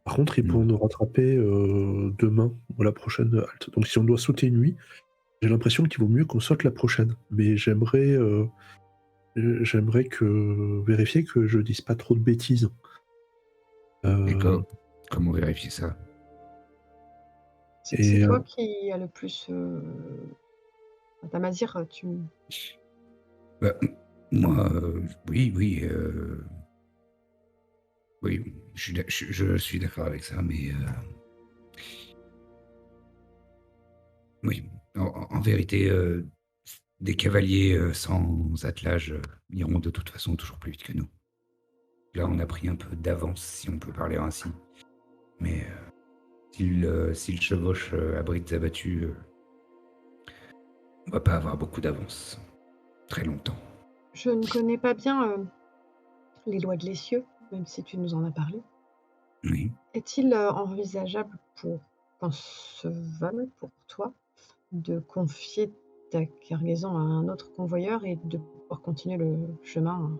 [SPEAKER 4] Par contre, ils pourront
[SPEAKER 2] Mmh.
[SPEAKER 4] nous rattraper, demain ou à la prochaine halte. Donc si on doit sauter une nuit, j'ai l'impression qu'il vaut mieux qu'on saute la prochaine. Mais j'aimerais vérifier que je dise pas trop de bêtises.
[SPEAKER 2] Et
[SPEAKER 4] Heu
[SPEAKER 2] comment vérifier ça?
[SPEAKER 3] C'est
[SPEAKER 4] et
[SPEAKER 3] toi qui as le plus, tu as dire, tu
[SPEAKER 2] Bah, moi, oui, oui, oui, je suis d'accord avec ça, mais oui, en vérité, des cavaliers, sans attelage, iront de toute façon toujours plus vite que nous. Là, on a pris un peu d'avance, si on peut parler ainsi, mais s'ils chevauchent, à brides abattues, on va pas avoir beaucoup d'avance, très longtemps.
[SPEAKER 3] je ne connais pas bien, les lois de l'essieu, même si tu nous en as parlé.
[SPEAKER 2] Oui.
[SPEAKER 3] Est-il, envisageable concevable pour toi de confier ta cargaison à un autre convoyeur et de pouvoir continuer le chemin à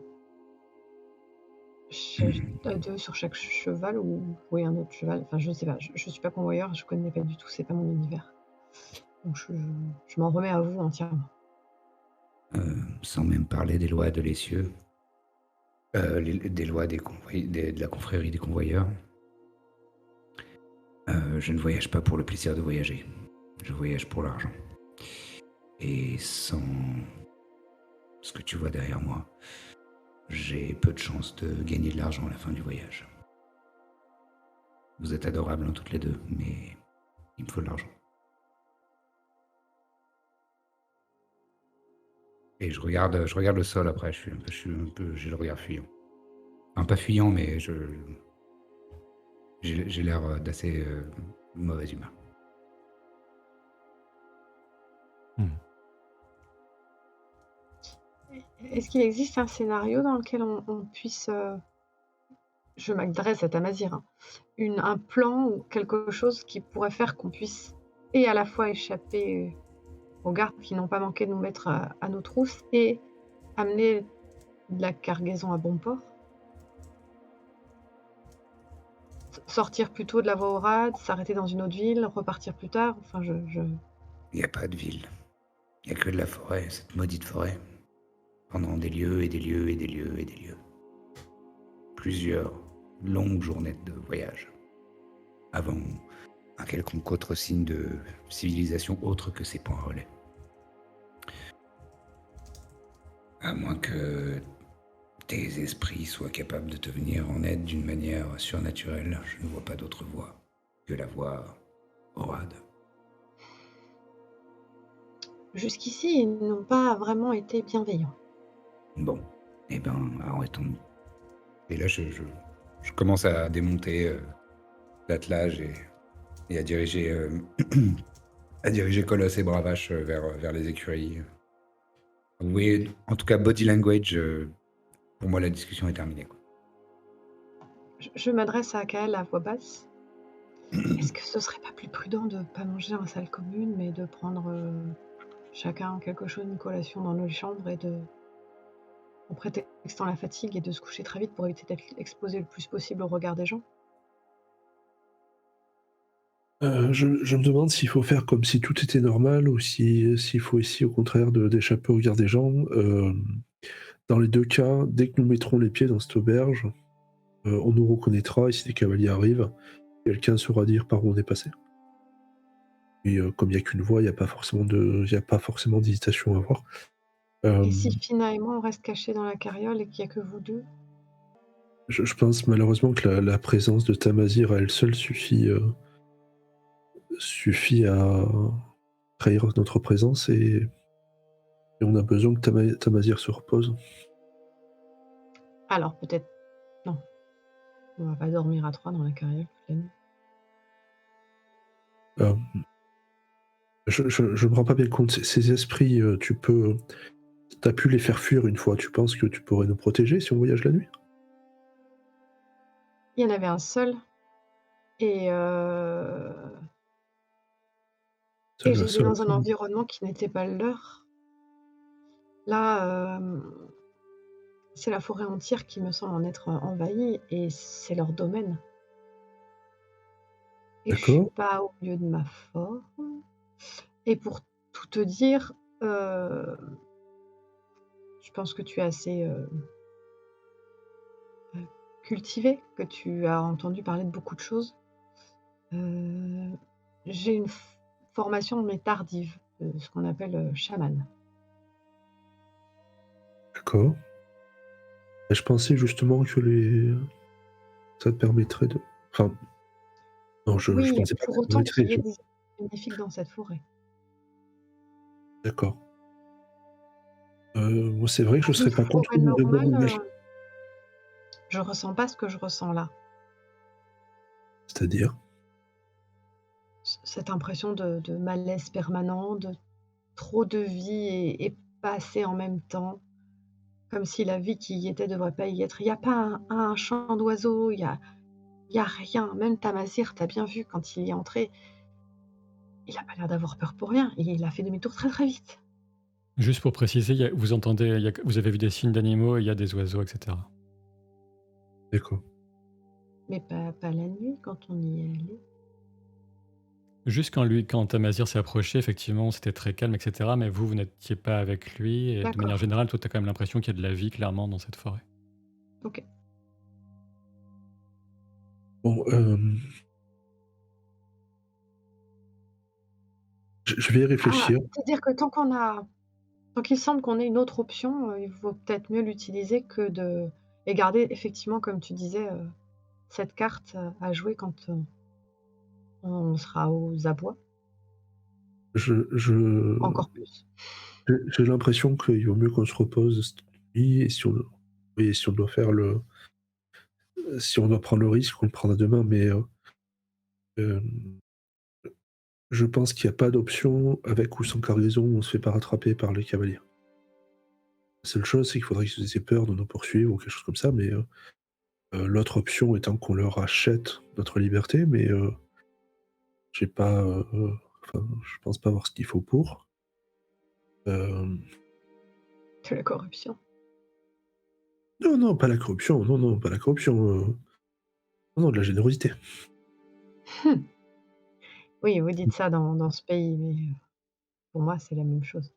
[SPEAKER 2] Mmh.
[SPEAKER 3] 2 sur chaque cheval ou oui, un autre cheval? Enfin, je sais pas, je suis pas convoyeur, je connais pas du tout, c'est pas mon univers. Donc je m'en remets à vous entièrement.
[SPEAKER 2] Sans même parler des lois de l'essieu, des lois de la confrérie des convoyeurs. Je ne voyage pas pour le plaisir de voyager. Je voyage pour l'argent. Et sans ce que tu vois derrière moi, j'ai peu de chances de gagner de l'argent à la fin du voyage. Vous êtes adorables, hein, toutes les deux, mais il me faut de l'argent. Et je regarde le sol après. J'ai le regard fuyant. Enfin, pas fuyant, mais j'ai l'air d'assez mauvaise humeur.
[SPEAKER 1] Mmh.
[SPEAKER 3] Est-ce qu'il existe un scénario dans lequel on puisse, je m'adresse à Tamazir, hein, un plan ou quelque chose qui pourrait faire qu'on puisse et à la fois échapper aux gardes qui n'ont pas manqué de nous mettre à nos trousses et amener de la cargaison à bon port? Sortir plus tôt de la voie aux rades, s'arrêter dans une autre ville, repartir plus tard, enfin je
[SPEAKER 2] Il n'y a pas de ville. Il n'y a que de la forêt, cette maudite forêt. Pendant des lieues et des lieues et des lieues et des lieues. Plusieurs longues journées de voyage. Avant un quelconque autre signe de civilisation autre que ces points relais. À moins que tes esprits soient capables de te venir en aide d'une manière surnaturelle, je ne vois pas d'autre voie que la voie orade.
[SPEAKER 3] jusqu'ici, ils n'ont pas vraiment été bienveillants.
[SPEAKER 2] Bon, eh ben, arrêtons-nous. Et là, je commence à démonter l'attelage et à diriger Colosse et Bravache vers les écuries. Vous voyez, en tout cas, body language, pour moi, la discussion est terminée, quoi.
[SPEAKER 3] Je m'adresse à Kael à voix basse. Est-ce que ce serait pas plus prudent de pas manger dans la salle commune, mais de prendre, chacun quelque chose, une collation dans nos chambres et en prétextant la fatigue et de se coucher très vite pour éviter d'être exposé le plus possible au regard des gens?
[SPEAKER 4] Je me demande s'il faut faire comme si tout était normal ou s'il faut essayer au contraire d'échapper au regard des gens. Dans les 2 cas, dès que nous mettrons les pieds dans cette auberge, on nous reconnaîtra et si des cavaliers arrivent, quelqu'un saura dire par où on est passé. Et comme il y a qu'une voie, il y a pas forcément d'hésitation à avoir.
[SPEAKER 3] Et si
[SPEAKER 4] Hem,
[SPEAKER 3] Fina et moi, on reste cachés dans la carriole et qu'il y a que vous 2?
[SPEAKER 4] je pense malheureusement que la présence de Tamazir à elle seule suffit à trahir notre présence et on a besoin que Tamazir se repose.
[SPEAKER 3] Alors peut-être non, on va pas dormir à 3 dans la carriole toute la nuit.
[SPEAKER 4] Hem, je me rends pas bien compte, ces esprits, tu as pu les faire fuir une fois, tu penses que tu pourrais nous protéger si on voyage la nuit?
[SPEAKER 3] Il y en avait un seul et et
[SPEAKER 4] Seule
[SPEAKER 3] j'étais
[SPEAKER 4] seule
[SPEAKER 3] dans un
[SPEAKER 4] option.
[SPEAKER 3] environnement qui n'était pas le leur. Là, c'est la forêt entière qui me semble en être envahie et c'est leur domaine et je suis
[SPEAKER 4] D'accord,
[SPEAKER 3] pas au mieux de ma forme et pour tout te dire, heu, je pense que tu es assez, cultivé, que tu as entendu parler de beaucoup de choses. Heu, j'ai une formation mais tardive, ce qu'on appelle, chamane.
[SPEAKER 4] d'accord. Et je pensais justement que ça te permettrait de enfin, non, je
[SPEAKER 3] Oui,
[SPEAKER 4] pensais pas que
[SPEAKER 3] pour
[SPEAKER 4] ça te
[SPEAKER 3] autant
[SPEAKER 4] permettrait,
[SPEAKER 3] qu'il y ait des bénéfiques dans cette forêt.
[SPEAKER 4] d'accord. Moi, c'est vrai que je
[SPEAKER 3] Dans une
[SPEAKER 4] serais pas contre
[SPEAKER 3] forêt
[SPEAKER 4] de même
[SPEAKER 3] normale,
[SPEAKER 4] image.
[SPEAKER 3] je ressens pas ce que je ressens là.
[SPEAKER 4] C'est-à-dire?
[SPEAKER 3] Cette impression de malaise permanent, de trop de vie et pas assez en même temps, comme si la vie qui y était devrait pas y être. Il y a pas un chant d'oiseau, il y a rien. Même Tamazir, tu as bien vu quand il est entré, il a pas l'air d'avoir peur pour rien. Il a fait demi-tour très, très vite.
[SPEAKER 1] Juste pour préciser, vous entendez, vous avez vu des signes d'animaux, il y a des oiseaux, etc.
[SPEAKER 4] D'accord.
[SPEAKER 3] Mais pas la nuit quand on y est allé.
[SPEAKER 1] Juste quand Tamazir s'est approché, effectivement, c'était très calme, etc. Mais vous n'étiez pas avec lui. Et de manière
[SPEAKER 3] D'accord,
[SPEAKER 1] générale, toi, tu as quand même l'impression qu'il y a de la vie, clairement, dans cette forêt.
[SPEAKER 3] OK.
[SPEAKER 4] Bon, je vais y
[SPEAKER 3] Ah,
[SPEAKER 4] réfléchir.
[SPEAKER 3] c'est-à-dire que tant qu'il semble qu'on ait une autre option, il vaut peut-être mieux l'utiliser que de et garder effectivement, comme tu disais, cette carte, à jouer quand, on sera aux abois,
[SPEAKER 4] Je je
[SPEAKER 3] encore plus.
[SPEAKER 4] j'ai l'impression qu'il vaut mieux qu'on se repose cette nuit et si on doit faire si on doit prendre le risque, on le prendra demain, mais hem, je pense qu'il y a pas d'option avec ou sans cargaison où on se fait pas rattraper par les cavaliers. La seule chose, c'est qu'il faudrait qu'ils aient peur de nous poursuivre ou quelque chose comme ça, mais l'autre option étant qu'on leur achète notre liberté, mais j'ai pas, enfin, je pense pas avoir ce qu'il faut pour. Hem,
[SPEAKER 3] De la corruption.
[SPEAKER 4] non, non, pas la corruption, non, non, pas la corruption, non, non, de la générosité.
[SPEAKER 3] Mmh. Oui, vous dites ça dans ce pays, mais pour moi, c'est la même chose.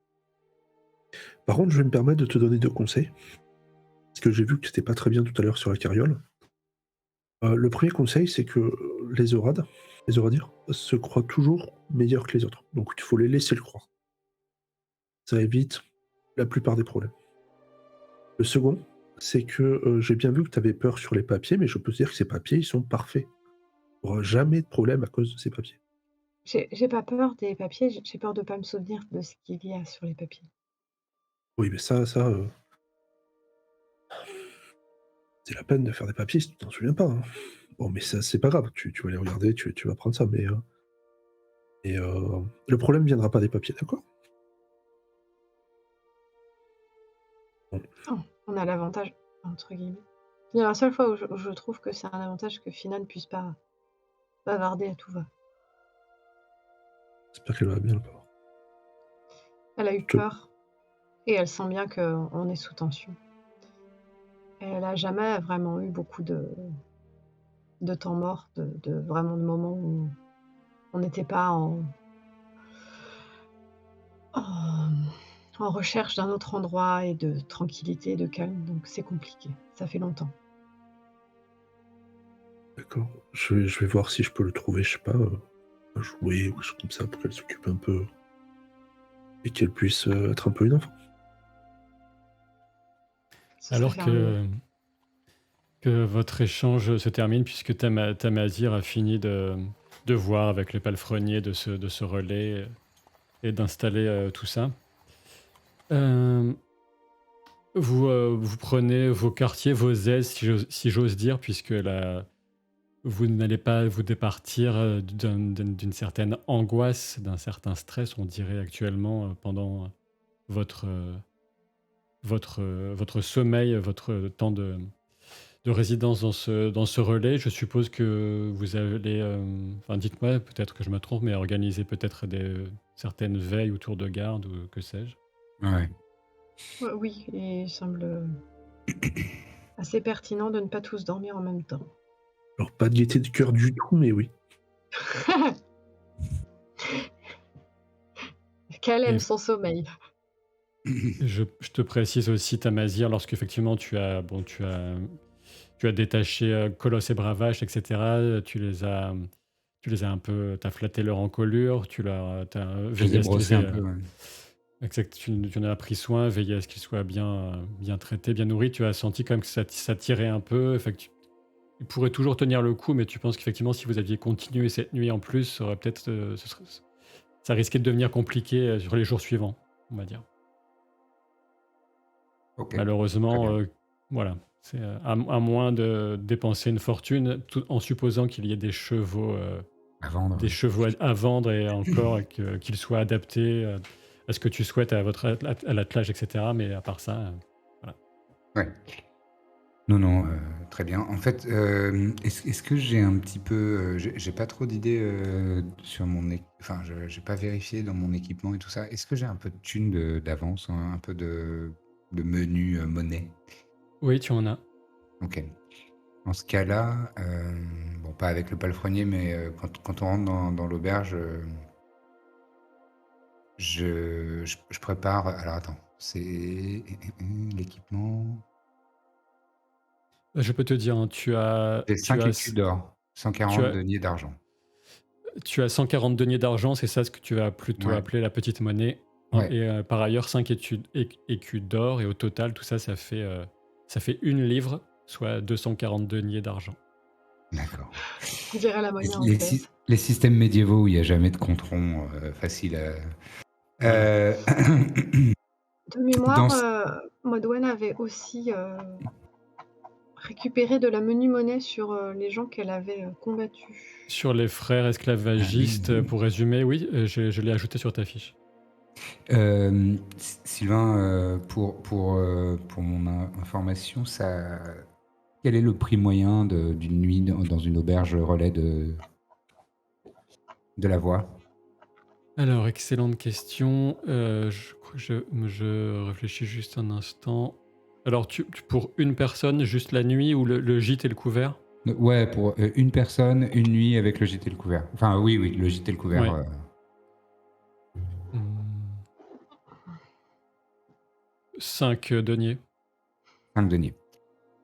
[SPEAKER 4] Par contre, je vais me permettre de te donner 2 conseils, parce que j'ai vu que tu étais pas très bien tout à l'heure sur la carriole. Le 1er conseil, c'est que les Oradirs se croient toujours meilleurs que les autres, donc il faut les laisser le croire. Ça évite la plupart des problèmes. Le second, c'est que, j'ai bien vu que tu avais peur sur les papiers, mais je peux te dire que ces papiers, ils sont parfaits. Tu auras jamais de problème à cause de ces papiers.
[SPEAKER 3] J'ai pas peur des papiers, j'ai peur de pas me souvenir de ce qu'il y a sur les papiers.
[SPEAKER 4] Oui, mais ça, c'est la peine de faire des papiers si tu t'en souviens pas, hein. Bon, mais ça, c'est pas grave, tu vas les regarder, tu vas prendre ça, le problème viendra pas des papiers, d'accord? Bon,
[SPEAKER 3] Non, on a «l'avantage» entre guillemets. C'est la seule fois où je trouve que c'est un avantage que Fina ne puisse pas bavarder à tout va.
[SPEAKER 4] j'espère qu'elle va bien le pauvre.
[SPEAKER 3] Elle a eu
[SPEAKER 4] Je te
[SPEAKER 3] peur et elle sent bien qu'on est sous tension. Elle a jamais vraiment eu beaucoup de temps mort, vraiment de moments où on n'était pas en en recherche d'un autre endroit et de tranquillité et de calme, donc c'est compliqué. Ça fait longtemps.
[SPEAKER 4] d'accord, je vais voir si je peux le trouver, je sais pas, un jouet ou quelque chose comme ça pour qu'elle s'occupe un peu et qu'elle puisse, être un peu une enfant.
[SPEAKER 3] Ce serait
[SPEAKER 1] Alors
[SPEAKER 3] fermé.
[SPEAKER 1] que votre échange se termine, puisque Tamazir a fini de voir avec les palefreniers de ce relais et d'installer tout ça. Euh, vous prenez vos quartiers, vos aises, si j'ose dire, puisque vous n'allez pas vous départir d'une certaine angoisse, d'un certain stress, on dirait actuellement, pendant votre, votre sommeil, votre temps de résidence dans ce relais. Je suppose que vous allez, enfin dites-moi, peut-être que je me trompe, mais organiser peut-être certaines veilles autour de garde ou que sais-je.
[SPEAKER 2] Ouais.
[SPEAKER 3] Ouais, oui, et il semble assez pertinent de ne pas tous dormir en même temps.
[SPEAKER 4] Alors, pas de gaieté de cœur du tout, mais oui.
[SPEAKER 3] Qu'elle
[SPEAKER 1] Et
[SPEAKER 3] aime son sommeil.
[SPEAKER 1] je te précise aussi, Tamazir, lorsque effectivement tu as détaché Colosse et Bravache, etc. Tu les as un peu, t'as flatté leur encolure, t'as
[SPEAKER 2] Je les
[SPEAKER 1] veillé
[SPEAKER 2] ai
[SPEAKER 1] à ce qu'ils
[SPEAKER 2] brossés un
[SPEAKER 1] aient,
[SPEAKER 2] peu, ouais.
[SPEAKER 1] exact, tu en as pris soin, veillé à ce qu'ils soient bien traités, bien nourris. Tu as senti quand même que ça tirait un peu. Ils pourraient toujours tenir le coup, mais tu penses qu'effectivement, si vous aviez continué cette nuit en plus, ça aurait peut-être, ça risquait de devenir compliqué sur les jours suivants, on va dire.
[SPEAKER 2] Ok, très
[SPEAKER 1] Malheureusement,
[SPEAKER 2] bien.
[SPEAKER 1] voilà. C'est à moins de dépenser une fortune, en supposant qu'il y ait
[SPEAKER 2] À vendre.
[SPEAKER 1] des chevaux à vendre et encore qu'ils soient adaptés à ce que tu souhaites à à l'attelage, etc. Mais à part ça, voilà.
[SPEAKER 2] Ouais. Non, non, très bien. En fait, est-ce que j'ai un petit peu, j'ai pas trop d'idées sur enfin, j'ai pas vérifié dans mon équipement et tout ça. Est-ce que j'ai un peu de thunes d'avance, hein, un peu de menu monnaie?
[SPEAKER 1] Oui, tu en as.
[SPEAKER 2] Ok. Dans ce cas-là, bon, pas avec le palefrenier, mais quand on rentre dans l'auberge, je prépare. Alors attends, c'est l'équipement.
[SPEAKER 1] Je peux te dire, hein,
[SPEAKER 2] J'ai 5 écus d'or,
[SPEAKER 1] tu
[SPEAKER 2] 140
[SPEAKER 1] as,
[SPEAKER 2] deniers d'argent.
[SPEAKER 1] tu as 140 deniers d'argent, c'est ça ce que tu vas plutôt
[SPEAKER 2] Ouais,
[SPEAKER 1] appeler la petite monnaie.
[SPEAKER 2] ouais,
[SPEAKER 1] Et par ailleurs, 5 écus d'or, et au total, tout ça, ça fait une livre, soit 240 deniers d'argent.
[SPEAKER 2] d'accord.
[SPEAKER 3] On dirait la
[SPEAKER 2] Les,
[SPEAKER 3] monnaie
[SPEAKER 2] les sy-
[SPEAKER 3] anglaise.
[SPEAKER 2] les systèmes médiévaux où il n'y a jamais de compte rond facile à.
[SPEAKER 1] Voilà.
[SPEAKER 2] Euh,
[SPEAKER 3] De mémoire,
[SPEAKER 2] dans ce-
[SPEAKER 3] Modwen avait aussi récupéré de la menu monnaie sur les gens qu'elle avait combattus.
[SPEAKER 1] Sur les frères
[SPEAKER 2] Ah oui.
[SPEAKER 1] esclavagistes, pour résumer, oui, je l'ai ajouté sur ta fiche.
[SPEAKER 2] Sylvain, pour mon information, quel est le prix moyen d'une nuit dans une auberge relais de la voie?
[SPEAKER 1] Alors, excellente question. Je crois que je réfléchis juste un instant. Alors, pour une personne, juste la nuit ou le gîte et le couvert?
[SPEAKER 2] Ouais, pour une personne, une nuit avec le gîte et le couvert. Enfin, oui, le gîte et le couvert.
[SPEAKER 1] Ouais. 5 deniers.
[SPEAKER 2] 5 deniers.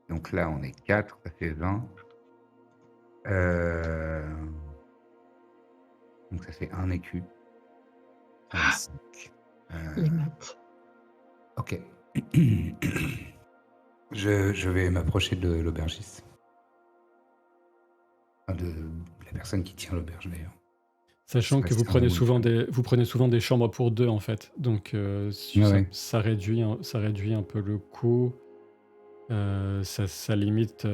[SPEAKER 2] Donc là, on est 4, ça fait 20. Donc ça fait 1 écu. 25.
[SPEAKER 3] Les maths.
[SPEAKER 2] Ok. Je vais m'approcher de l'aubergiste. Enfin, de la personne qui tient l'auberge, d'ailleurs. Je sais
[SPEAKER 1] Sachant
[SPEAKER 2] pas
[SPEAKER 1] que
[SPEAKER 2] si c'est un homme ou une femme.
[SPEAKER 1] vous prenez souvent des chambres pour deux, en fait. Donc,
[SPEAKER 2] Ouais.
[SPEAKER 1] ça réduit un peu le coût. Ça limite.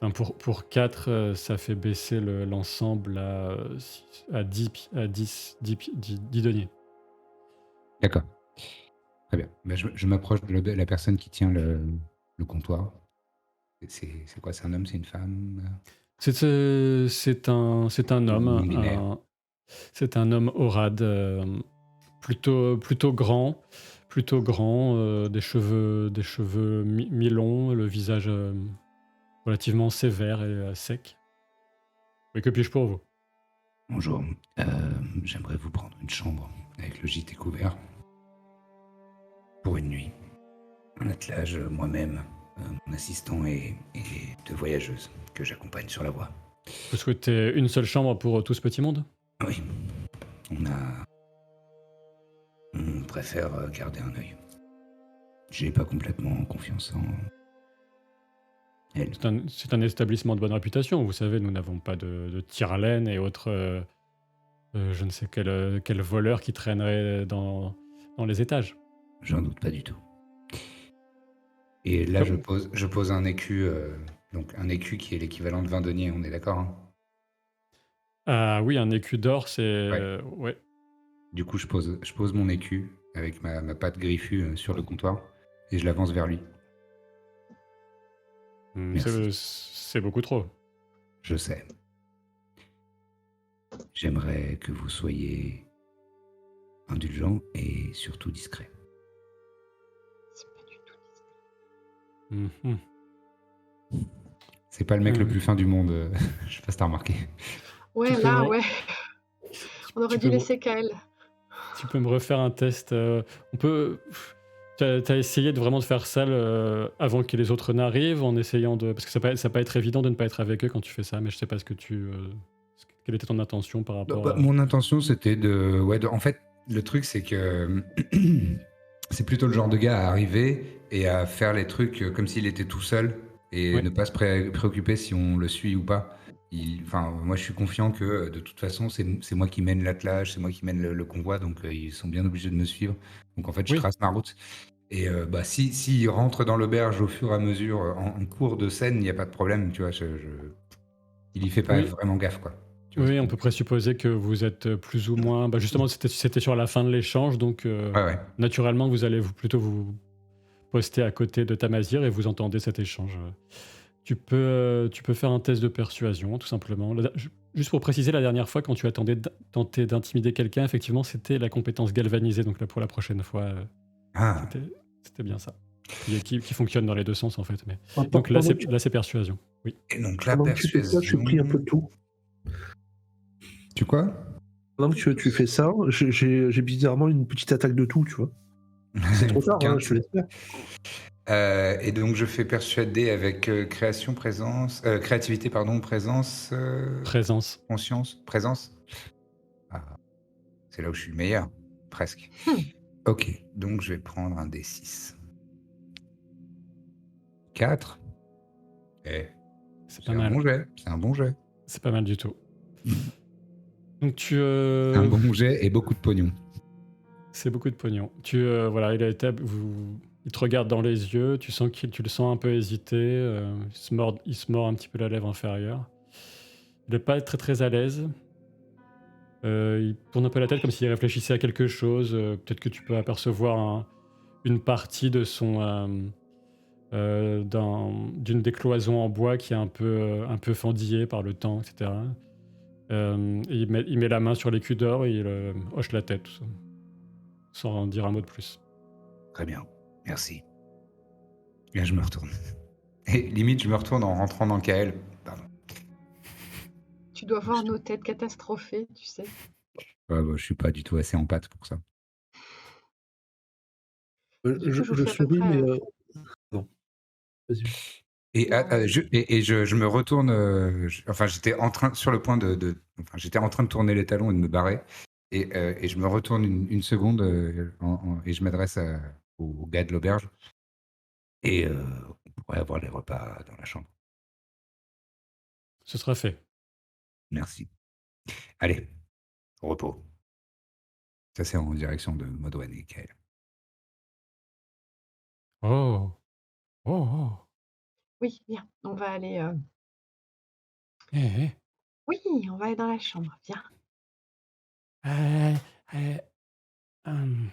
[SPEAKER 1] Enfin, pour 4, ça fait baisser l'ensemble à 10 deniers.
[SPEAKER 2] D'accord. Très bien. Ben, je m'approche de la personne qui tient le comptoir. C'est quoi? C'est un homme? C'est une femme?
[SPEAKER 1] C'est un homme,
[SPEAKER 2] Non binaire.
[SPEAKER 1] c'est un homme Orad, plutôt grand, des cheveux mi-longs, le visage relativement sévère et sec. Mais que puis-je pour vous?
[SPEAKER 2] Bonjour. J'aimerais vous prendre une chambre avec le gîte et couvert pour une nuit. Un attelage, moi-même, mon assistant et 2 voyageuses que j'accompagne sur la voie.
[SPEAKER 1] Vous souhaitez une seule chambre pour tout ce petit monde?
[SPEAKER 2] Oui, on préfère garder un œil. J'ai pas complètement confiance en elle.
[SPEAKER 1] C'est un établissement de bonne réputation. Vous savez, nous n'avons pas de tire-laine et autres, je ne sais quel voleur qui traînerait dans les étages.
[SPEAKER 2] J'en doute pas du tout. Et là,
[SPEAKER 1] Comme-
[SPEAKER 2] je pose un écu, donc un écu qui est l'équivalent de 20 deniers, on est d'accord, hein?
[SPEAKER 1] Ah oui, un écu d'or, c'est...
[SPEAKER 2] Ouais.
[SPEAKER 1] ouais.
[SPEAKER 2] Du coup, je pose mon écu avec ma patte griffue sur le comptoir et je l'avance vers lui. Merci.
[SPEAKER 1] C'est beaucoup trop.
[SPEAKER 2] Je sais. J'aimerais que vous soyez indulgent et surtout discret.
[SPEAKER 3] C'est pas du tout.
[SPEAKER 1] Mhm.
[SPEAKER 2] C'est pas le mec le
[SPEAKER 1] Mhm.
[SPEAKER 2] plus fin du monde, je sais pas si t'as remarqué.
[SPEAKER 3] Ouais,
[SPEAKER 1] Tu
[SPEAKER 3] là,
[SPEAKER 1] peux,
[SPEAKER 3] ouais. On aurait
[SPEAKER 1] tu
[SPEAKER 3] dû
[SPEAKER 1] peux me,
[SPEAKER 3] laisser Kael.
[SPEAKER 1] tu peux me refaire un test. On peut. T'as essayé de vraiment de faire ça avant que les autres n'arrivent, en essayant de. Parce que ça peut être évident de ne pas être avec eux quand tu fais ça, mais je sais pas ce que quelle était ton intention par rapport à.
[SPEAKER 2] Mon intention, c'était de... Ouais, en fait, le truc, c'est que c'est plutôt le genre de gars à arriver et à faire les trucs comme s'il était tout seul et
[SPEAKER 1] Ouais.
[SPEAKER 2] ne pas se préoccuper si on le suit ou pas. Enfin, moi, je suis confiant que de toute façon, c'est moi qui mène l'attelage, c'est moi qui mène le convoi, donc ils sont bien obligés de me suivre. Donc en fait, je
[SPEAKER 1] Oui.
[SPEAKER 2] trace ma route. Et s'ils rentrent dans l'auberge au fur et à mesure, en cours de scène, il n'y a pas de problème, tu vois. Il y fait pas
[SPEAKER 1] Oui.
[SPEAKER 2] vraiment gaffe, quoi. Tu vois ce
[SPEAKER 1] Oui,
[SPEAKER 2] que
[SPEAKER 1] on
[SPEAKER 2] je veux
[SPEAKER 1] peut
[SPEAKER 2] dire.
[SPEAKER 1] présupposer que vous êtes plus ou moins. Bah justement, c'était sur la fin de l'échange, donc
[SPEAKER 2] Ouais.
[SPEAKER 1] naturellement, vous allez plutôt vous poster à côté de Tamazir et vous entendez cet échange. Tu peux faire un test de persuasion, tout simplement. Juste pour préciser, la dernière fois, quand tu as tenté d'intimider quelqu'un, effectivement, c'était la compétence galvanisée. Donc là, pour la prochaine fois,
[SPEAKER 2] Ah,
[SPEAKER 1] c'était bien ça. Qui fonctionne dans les deux sens, en fait. Mais...
[SPEAKER 4] Pendant
[SPEAKER 1] Donc là,
[SPEAKER 4] pendant que
[SPEAKER 1] c'est persuasion. Oui.
[SPEAKER 2] et donc la
[SPEAKER 4] pendant que tu fais ça, je suis
[SPEAKER 2] persuasion...
[SPEAKER 4] pris un peu de tout.
[SPEAKER 2] Tu quoi?
[SPEAKER 4] Pendant que tu fais ça, j'ai bizarrement une petite attaque de tout, tu vois. C'est trop tard, hein, je te laisse faire.
[SPEAKER 2] Et donc je fais persuader avec créativité, pardon, présence,
[SPEAKER 1] Présence.
[SPEAKER 2] conscience, présence. Ah, c'est là où je suis le meilleur, presque. Ok, donc je vais prendre un D6. 4.
[SPEAKER 1] C'est
[SPEAKER 2] C'est
[SPEAKER 1] pas
[SPEAKER 2] un
[SPEAKER 1] mal.
[SPEAKER 2] bon jet, c'est un bon jet.
[SPEAKER 1] C'est pas mal du tout. Donc
[SPEAKER 2] Un bon jet et beaucoup de pognon.
[SPEAKER 1] C'est beaucoup de pognon. Voilà, il te regarde dans les yeux, tu le sens un peu hésiter, il se mord un petit peu la lèvre inférieure. Il n'est pas très très à l'aise. Il tourne un peu la tête comme s'il réfléchissait à quelque chose. Peut-être que tu peux apercevoir une partie de d'une des cloisons en bois qui est un peu fendillée par le temps, etc. Et il met la main sur l'écu d'or et il hoche la tête, sans en dire un mot de plus.
[SPEAKER 2] Très bien, merci. Et là, je me retourne. Et limite, je me retourne en rentrant dans KL. Pardon.
[SPEAKER 3] Tu dois voir nos têtes catastrophées, tu sais.
[SPEAKER 2] Ouais, je suis pas du tout assez en pâte pour ça.
[SPEAKER 3] Du coup, je vous
[SPEAKER 4] Je
[SPEAKER 3] fais à peu
[SPEAKER 4] souris,
[SPEAKER 3] près.
[SPEAKER 4] mais non. Vas-y.
[SPEAKER 2] Et,
[SPEAKER 3] Non.
[SPEAKER 2] je me retourne. J'étais sur le point j'étais en train de tourner les talons et de me barrer. Et je me retourne une seconde et je m'adresse au gars de l'auberge. Et on pourrait avoir les repas dans la chambre.
[SPEAKER 1] Ce sera fait.
[SPEAKER 2] Merci. Allez, au repos. Ça, c'est en direction de Modwen et Kael.
[SPEAKER 1] Oh, oh, oh.
[SPEAKER 3] Oui, viens, on va aller.
[SPEAKER 1] Eh, eh.
[SPEAKER 3] Oui, on va aller dans la chambre. Viens.
[SPEAKER 1] Eh, eh, hum.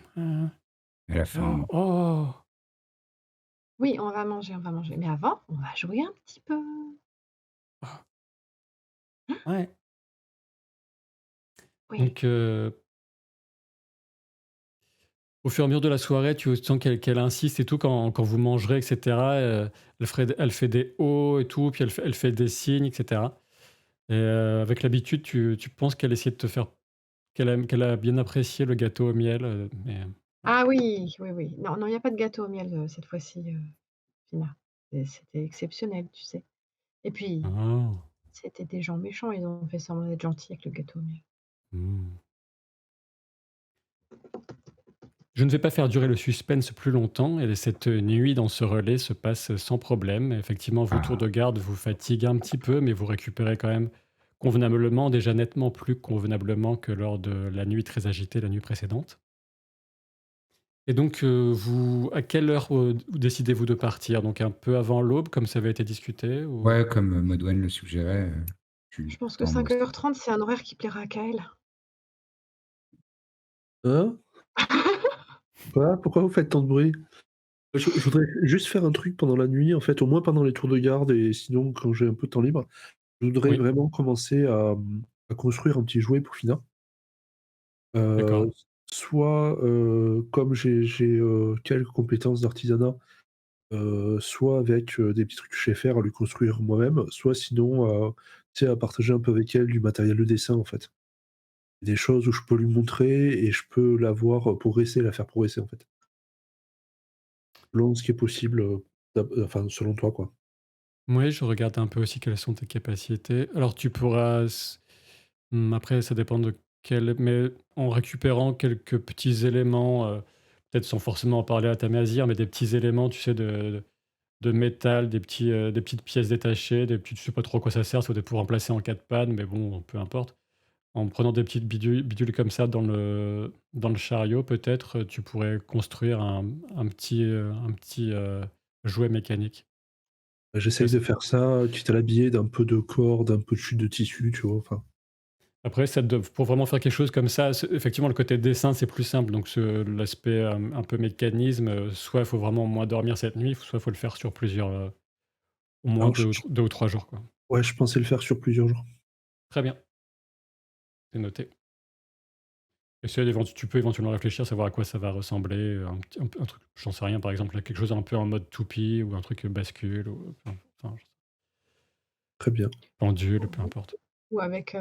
[SPEAKER 2] À la fin,
[SPEAKER 1] Oh, oh.
[SPEAKER 3] Oui, on va manger, on va manger. Mais avant, on va jouer un petit peu.
[SPEAKER 1] Ouais.
[SPEAKER 3] Oui.
[SPEAKER 1] Donc, au fur et à mesure de la soirée, tu sens qu'elle insiste et tout, quand vous mangerez, etc. Elle fait des hauts et tout, puis elle fait des signes, etc. Et avec l'habitude, tu penses qu'elle essaie de te faire. Qu'elle a bien apprécié le gâteau au miel, mais.
[SPEAKER 3] Ah oui, oui, oui. Non, non, il n'y a pas de gâteau au miel cette fois-ci, Fina. C'était exceptionnel, tu sais. Et puis,
[SPEAKER 1] Oh.
[SPEAKER 3] c'était des gens méchants, ils ont fait semblant d'être gentils avec le gâteau au miel.
[SPEAKER 1] Hmm. Je ne vais pas faire durer le suspense plus longtemps et cette nuit dans ce relais se passe sans problème. Effectivement, vos tours
[SPEAKER 2] Ah,
[SPEAKER 1] de garde vous fatiguent un petit peu, mais vous récupérez quand même convenablement, déjà nettement plus convenablement que lors de la nuit très agitée la nuit précédente. Et donc, à quelle heure, décidez-vous de partir? Donc un peu avant l'aube comme ça avait été discuté ou?
[SPEAKER 2] ouais, comme Modwen le suggérait, je suis
[SPEAKER 3] Je pense que
[SPEAKER 2] partant moi
[SPEAKER 3] cinq
[SPEAKER 2] aussi.
[SPEAKER 3] heures trente, c'est un horaire qui plaira à Kael.
[SPEAKER 4] Hein? Quoi? Pourquoi vous faites tant de bruit? Je voudrais juste faire un truc pendant la nuit, en fait, au moins pendant les tours de garde et sinon quand j'ai un peu de temps libre. Je voudrais
[SPEAKER 1] Oui,
[SPEAKER 4] vraiment commencer à construire un petit jouet pour Fina.
[SPEAKER 1] d'accord.
[SPEAKER 4] Heu, soit, comme j'ai quelques compétences d'artisanat, soit avec, des petits trucs que je sais faire, à lui construire moi-même, soit sinon, tu sais, à partager un peu avec elle du matériel de dessin, en fait. Des choses où je peux lui montrer et je peux la voir, progresser, la faire progresser, en fait. Selon ce qui est possible, enfin, selon toi, quoi.
[SPEAKER 1] Oui, je regarde un peu aussi quelles sont tes capacités. Alors tu pourras après ça dépend de quel mais en récupérant quelques petits éléments, peut-être sans forcément en parler à ta Tamazir, mais des petits éléments, tu sais, de métal, des petites pièces détachées, des petites je sais pas trop à quoi ça sert, ça doit être pour remplacer en cas de panne, mais bon, peu importe. En prenant des petites bidules comme ça dans le chariot, peut-être, tu pourrais construire un petit, jouet mécanique.
[SPEAKER 4] J'essaye
[SPEAKER 1] Est-ce
[SPEAKER 4] de faire ça, quitte à l'habiller d'un peu de corde, un peu de chute de tissu, tu vois? Enfin,
[SPEAKER 1] Après ça dev pour vraiment faire quelque chose comme ça, effectivement le côté dessin, c'est plus simple, donc l'aspect, un peu mécanisme, soit il faut vraiment au moins dormir cette nuit, soit il faut le faire sur plusieurs, au moins
[SPEAKER 4] alors
[SPEAKER 1] 2 ou 3 jours, quoi.
[SPEAKER 4] ouais, je pensais le faire sur plusieurs jours.
[SPEAKER 1] Très bien, c'est noté. Essaie tu peux éventuellement réfléchir, savoir à quoi ça va ressembler, un truc, j'en sais rien, par exemple, quelque chose un peu en mode toupie ou un truc, bascule ou enfin,
[SPEAKER 4] Très bien.
[SPEAKER 1] pendule, peu importe.
[SPEAKER 3] Ou avec,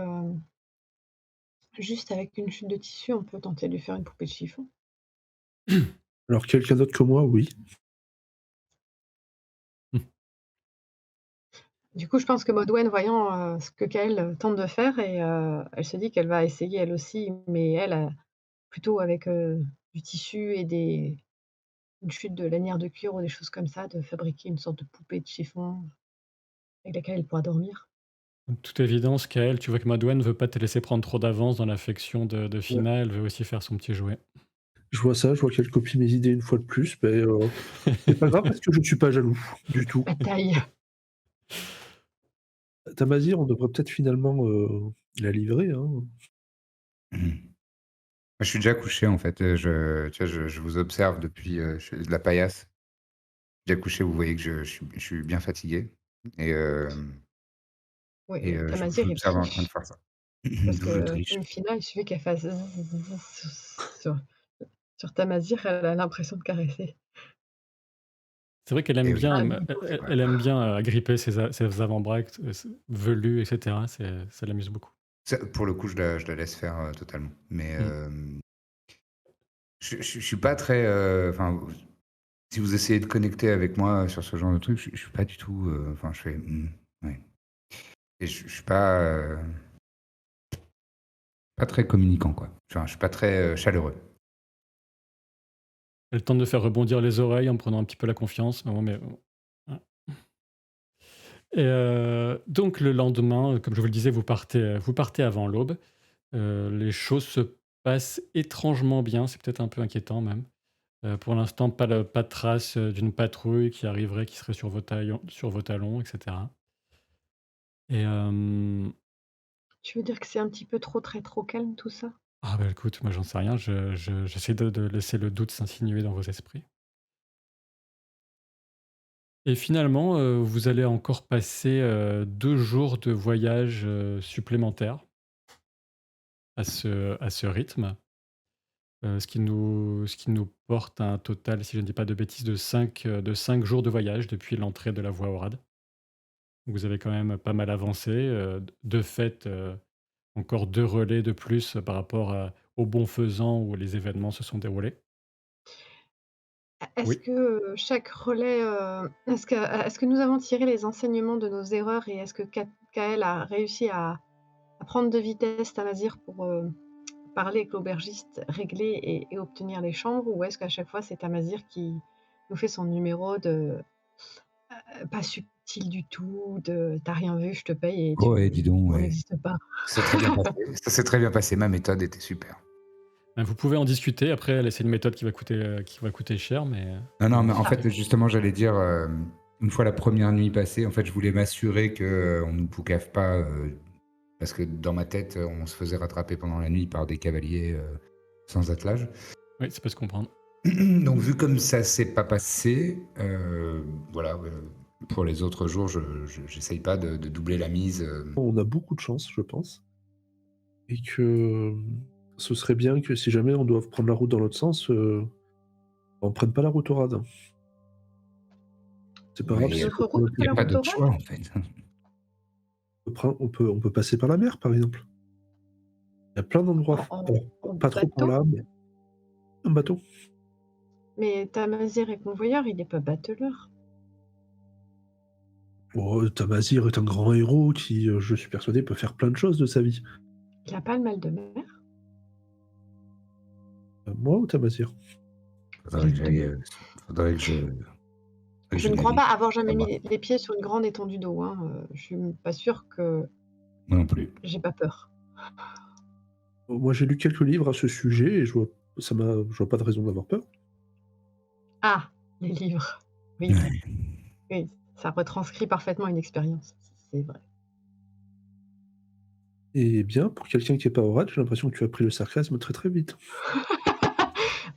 [SPEAKER 3] juste avec une chute de tissu, on peut tenter de lui faire une poupée de chiffon.
[SPEAKER 4] Alors quelqu'un d'autre que moi, oui.
[SPEAKER 3] Du coup, je pense que Maudwen, voyant, ce que Kael, tente de faire et elle se dit qu'elle va essayer elle aussi, mais elle, plutôt avec, du tissu et une chute de lanière de cuir ou des choses comme ça, de fabriquer une sorte de poupée de chiffon avec laquelle elle pourra dormir.
[SPEAKER 1] De toute évidence, Kael, tu vois que Madouane ne veut pas te laisser prendre trop d'avance dans l'affection de
[SPEAKER 4] Ouais.
[SPEAKER 1] Fina, elle veut aussi faire son petit jouet.
[SPEAKER 4] Je vois ça, je vois qu'elle copie mes idées une fois de plus, beh, c'est pas grave parce que je ne suis pas jaloux, du tout.
[SPEAKER 3] Bataille!
[SPEAKER 4] Tamazir, on devrait peut-être finalement, la livrer, hein.
[SPEAKER 2] Mmh. Je suis déjà couché en fait, tu vois, je vous observe depuis, je fais de la paillasse. Déjà couché, vous voyez que je suis bien fatigué et
[SPEAKER 3] Oui, et
[SPEAKER 2] je
[SPEAKER 3] Tamazir,
[SPEAKER 2] vous
[SPEAKER 3] il
[SPEAKER 2] observe en train de
[SPEAKER 3] triche
[SPEAKER 2] faire ça.
[SPEAKER 3] parce
[SPEAKER 2] D'où je
[SPEAKER 3] que
[SPEAKER 2] triche.
[SPEAKER 3] une Fina, il suffit qu'elle fasse sur Tamazir, elle a l'impression de caresser.
[SPEAKER 1] C'est vrai qu'elle
[SPEAKER 2] Et
[SPEAKER 1] aime
[SPEAKER 2] oui,
[SPEAKER 1] bien,
[SPEAKER 3] Ah,
[SPEAKER 1] elle aime bien, agripper ses avant-bras, velus et cetera, ça l'amuse beaucoup.
[SPEAKER 2] ça pour le coup, je la laisse faire, totalement. Mais,
[SPEAKER 1] Mmh.
[SPEAKER 2] je suis pas très, enfin, si vous essayez de connecter avec moi sur ce genre de truc, je suis pas du tout, enfin, je fais: «Mmh, ouais» et je suis pas très communicant, quoi. Enfin, je suis pas très, chaleureux.
[SPEAKER 1] Elle tente de faire rebondir les oreilles en prenant un petit peu la confiance, mais bon. Ouais. Et donc le lendemain, comme je vous le disais, vous partez avant l'aube. Les choses se passent étrangement bien, c'est peut-être un peu inquiétant même. Pour l'instant, pas de trace, d'une patrouille qui arriverait, qui serait sur vos talons et cetera. Et
[SPEAKER 3] tu veux dire que c'est un petit peu trop calme tout ça?
[SPEAKER 1] ah bah, écoute, moi j'en sais rien, j'essaie de laisser le doute s'insinuer dans vos esprits. Et finalement, vous allez encore passer, 2 jours de voyage, supplémentaires à ce rythme, ce qui nous porte à un total, si je ne dis pas de bêtises, de 5 jours de voyage depuis l'entrée de la voie Orad. Vous avez quand même pas mal avancé, de fait, encore 2 relais de plus par rapport au Bonfaisant où les événements se sont déroulés.
[SPEAKER 3] Est-ce
[SPEAKER 1] Oui.
[SPEAKER 3] que, chaque relais, est-ce que nous avons tiré les enseignements de nos erreurs et est-ce que Kael a réussi à prendre de vitesse Tamazir parler avec l'aubergiste, régler et obtenir les chambres, ou est-ce qu'à chaque fois c'est Tamazir qui nous fait son numéro de pas subtil du tout, de t'as rien vu, je te paye et
[SPEAKER 2] Oh, dis donc,
[SPEAKER 3] on
[SPEAKER 2] ouais.
[SPEAKER 3] n'existe pas.
[SPEAKER 2] Ça s'est très bien passé. Ça s'est très bien passé. Ma méthode était super.
[SPEAKER 1] Ben, vous pouvez en discuter. Après, c'est une méthode qui va coûter cher, mais
[SPEAKER 2] Non, mais en
[SPEAKER 1] discutez.
[SPEAKER 2] fait, justement, j'allais dire, une fois la première nuit passée, en fait, je voulais m'assurer qu'on nous poucave pas, parce que dans ma tête, on se faisait rattraper pendant la nuit par des cavaliers sans attelage.
[SPEAKER 1] Oui, ça peut se comprendre.
[SPEAKER 2] Donc, vu comme ça s'est pas passé, voilà, pour les autres jours, j'essaye pas de doubler la mise.
[SPEAKER 4] On a beaucoup de chance, je pense. Et que ce serait bien que si jamais on doit prendre la route dans l'autre sens, on prenne pas la route au rade. C'est pas
[SPEAKER 2] Ouais,
[SPEAKER 4] grave
[SPEAKER 2] il
[SPEAKER 4] si
[SPEAKER 2] n'y a,
[SPEAKER 3] Notre
[SPEAKER 4] on prend
[SPEAKER 3] route,
[SPEAKER 4] le
[SPEAKER 3] c'est
[SPEAKER 2] y a
[SPEAKER 3] la
[SPEAKER 2] pas
[SPEAKER 3] route au
[SPEAKER 2] d'autre
[SPEAKER 3] rad?
[SPEAKER 2] choix, en fait.
[SPEAKER 4] on peut passer par la mer, par exemple. Il y a plein d'endroits.
[SPEAKER 3] En
[SPEAKER 4] Alors,
[SPEAKER 3] en
[SPEAKER 4] pas trop par
[SPEAKER 3] bateau?
[SPEAKER 4] là, mais un bateau.
[SPEAKER 3] Mais Tamazir est convoyeur, il est pas bateleur.
[SPEAKER 4] Oh, Tamazir est un grand héros qui, je suis persuadé, peut faire plein de choses de sa vie.
[SPEAKER 3] Il a pas le mal de mer?
[SPEAKER 4] Moi ou Tamazir?
[SPEAKER 2] Faudrait que
[SPEAKER 3] Les 2.
[SPEAKER 2] j'aille, faudrait que
[SPEAKER 3] Je
[SPEAKER 2] je
[SPEAKER 3] ne crois
[SPEAKER 2] navigue.
[SPEAKER 3] pas avoir jamais mis
[SPEAKER 2] Là-bas.
[SPEAKER 3] les pieds sur une grande étendue d'eau, hein, je suis pas sûre que
[SPEAKER 2] Moi non plus.
[SPEAKER 3] j'ai pas peur.
[SPEAKER 4] Moi, j'ai lu quelques livres à ce sujet et je vois pas de raison d'avoir peur.
[SPEAKER 3] Ah! Les livres. Oui,
[SPEAKER 2] Ouais.
[SPEAKER 3] oui, ça retranscrit parfaitement une expérience, c'est vrai.
[SPEAKER 4] Et bien, pour quelqu'un qui est pas au rad, j'ai l'impression que tu as pris le sarcasme très, très vite.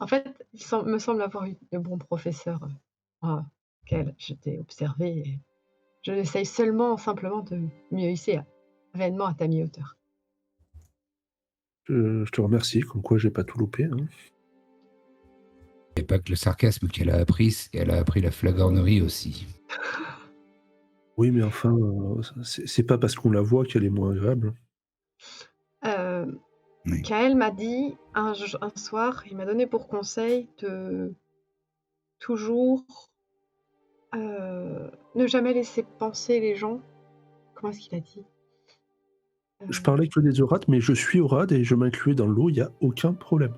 [SPEAKER 3] En fait, me semble avoir eu de bons professeurs, auxquels je t'ai observé, et je essaye simplement de me hisser vainement à ta mi-hauteur.
[SPEAKER 4] Je te remercie, comme quoi j'ai pas tout loupé, hein.
[SPEAKER 2] Il n'y a pas que le sarcasme qu'elle a appris, elle a appris la flagornerie aussi.
[SPEAKER 4] Oui, mais enfin, c'est pas parce qu'on la voit qu'elle est moins agréable.
[SPEAKER 2] Oui.
[SPEAKER 3] Kael m'a dit un soir, il m'a donné pour conseil de toujours, ne jamais laisser penser les gens. Comment est-ce qu'il a dit?
[SPEAKER 4] Je parlais que des orades, mais je suis orade et je m'incluais dans l'eau, il y a aucun problème.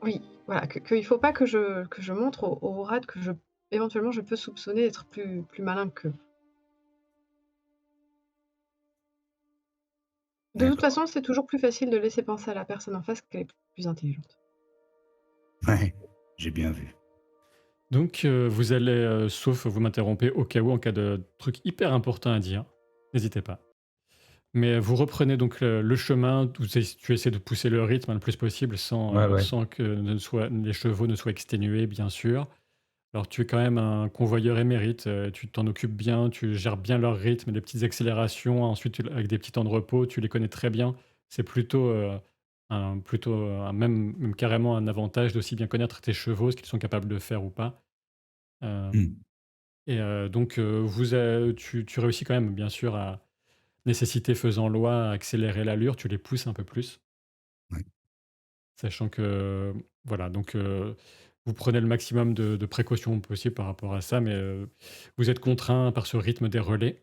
[SPEAKER 3] Oui, voilà, qu'il faut pas que je montre aux rats que éventuellement, je peux soupçonner d'être plus malin qu'eux. De toute
[SPEAKER 2] D'accord.
[SPEAKER 3] façon, c'est toujours plus facile de laisser penser à la personne en face qu'elle est plus intelligente.
[SPEAKER 2] Ouais, j'ai bien vu.
[SPEAKER 1] Donc, vous allez, sauf vous m'interrompez au cas où, en cas de truc hyper important à dire, n'hésitez pas. Mais vous reprenez donc le chemin, tu essaies de pousser le rythme le plus possible
[SPEAKER 2] Ouais.
[SPEAKER 1] sans que les chevaux ne soient exténués, bien sûr. Alors, tu es quand même un convoyeur émérite, tu t'en occupes bien, tu gères bien leur rythme, des petites accélérations, ensuite avec des petits temps de repos, tu les connais très bien. C'est même carrément un avantage d'aussi bien connaître tes chevaux, ce qu'ils sont capables de faire ou pas. Euh,
[SPEAKER 2] Hmm.
[SPEAKER 1] donc, tu réussis quand même, bien sûr, à nécessité faisant loi, à accélérer l'allure, tu les pousses un peu plus,
[SPEAKER 2] Ouais.
[SPEAKER 1] sachant que, voilà, donc vous prenez le maximum de précautions possibles par rapport à ça, mais vous êtes contraint par ce rythme des relais.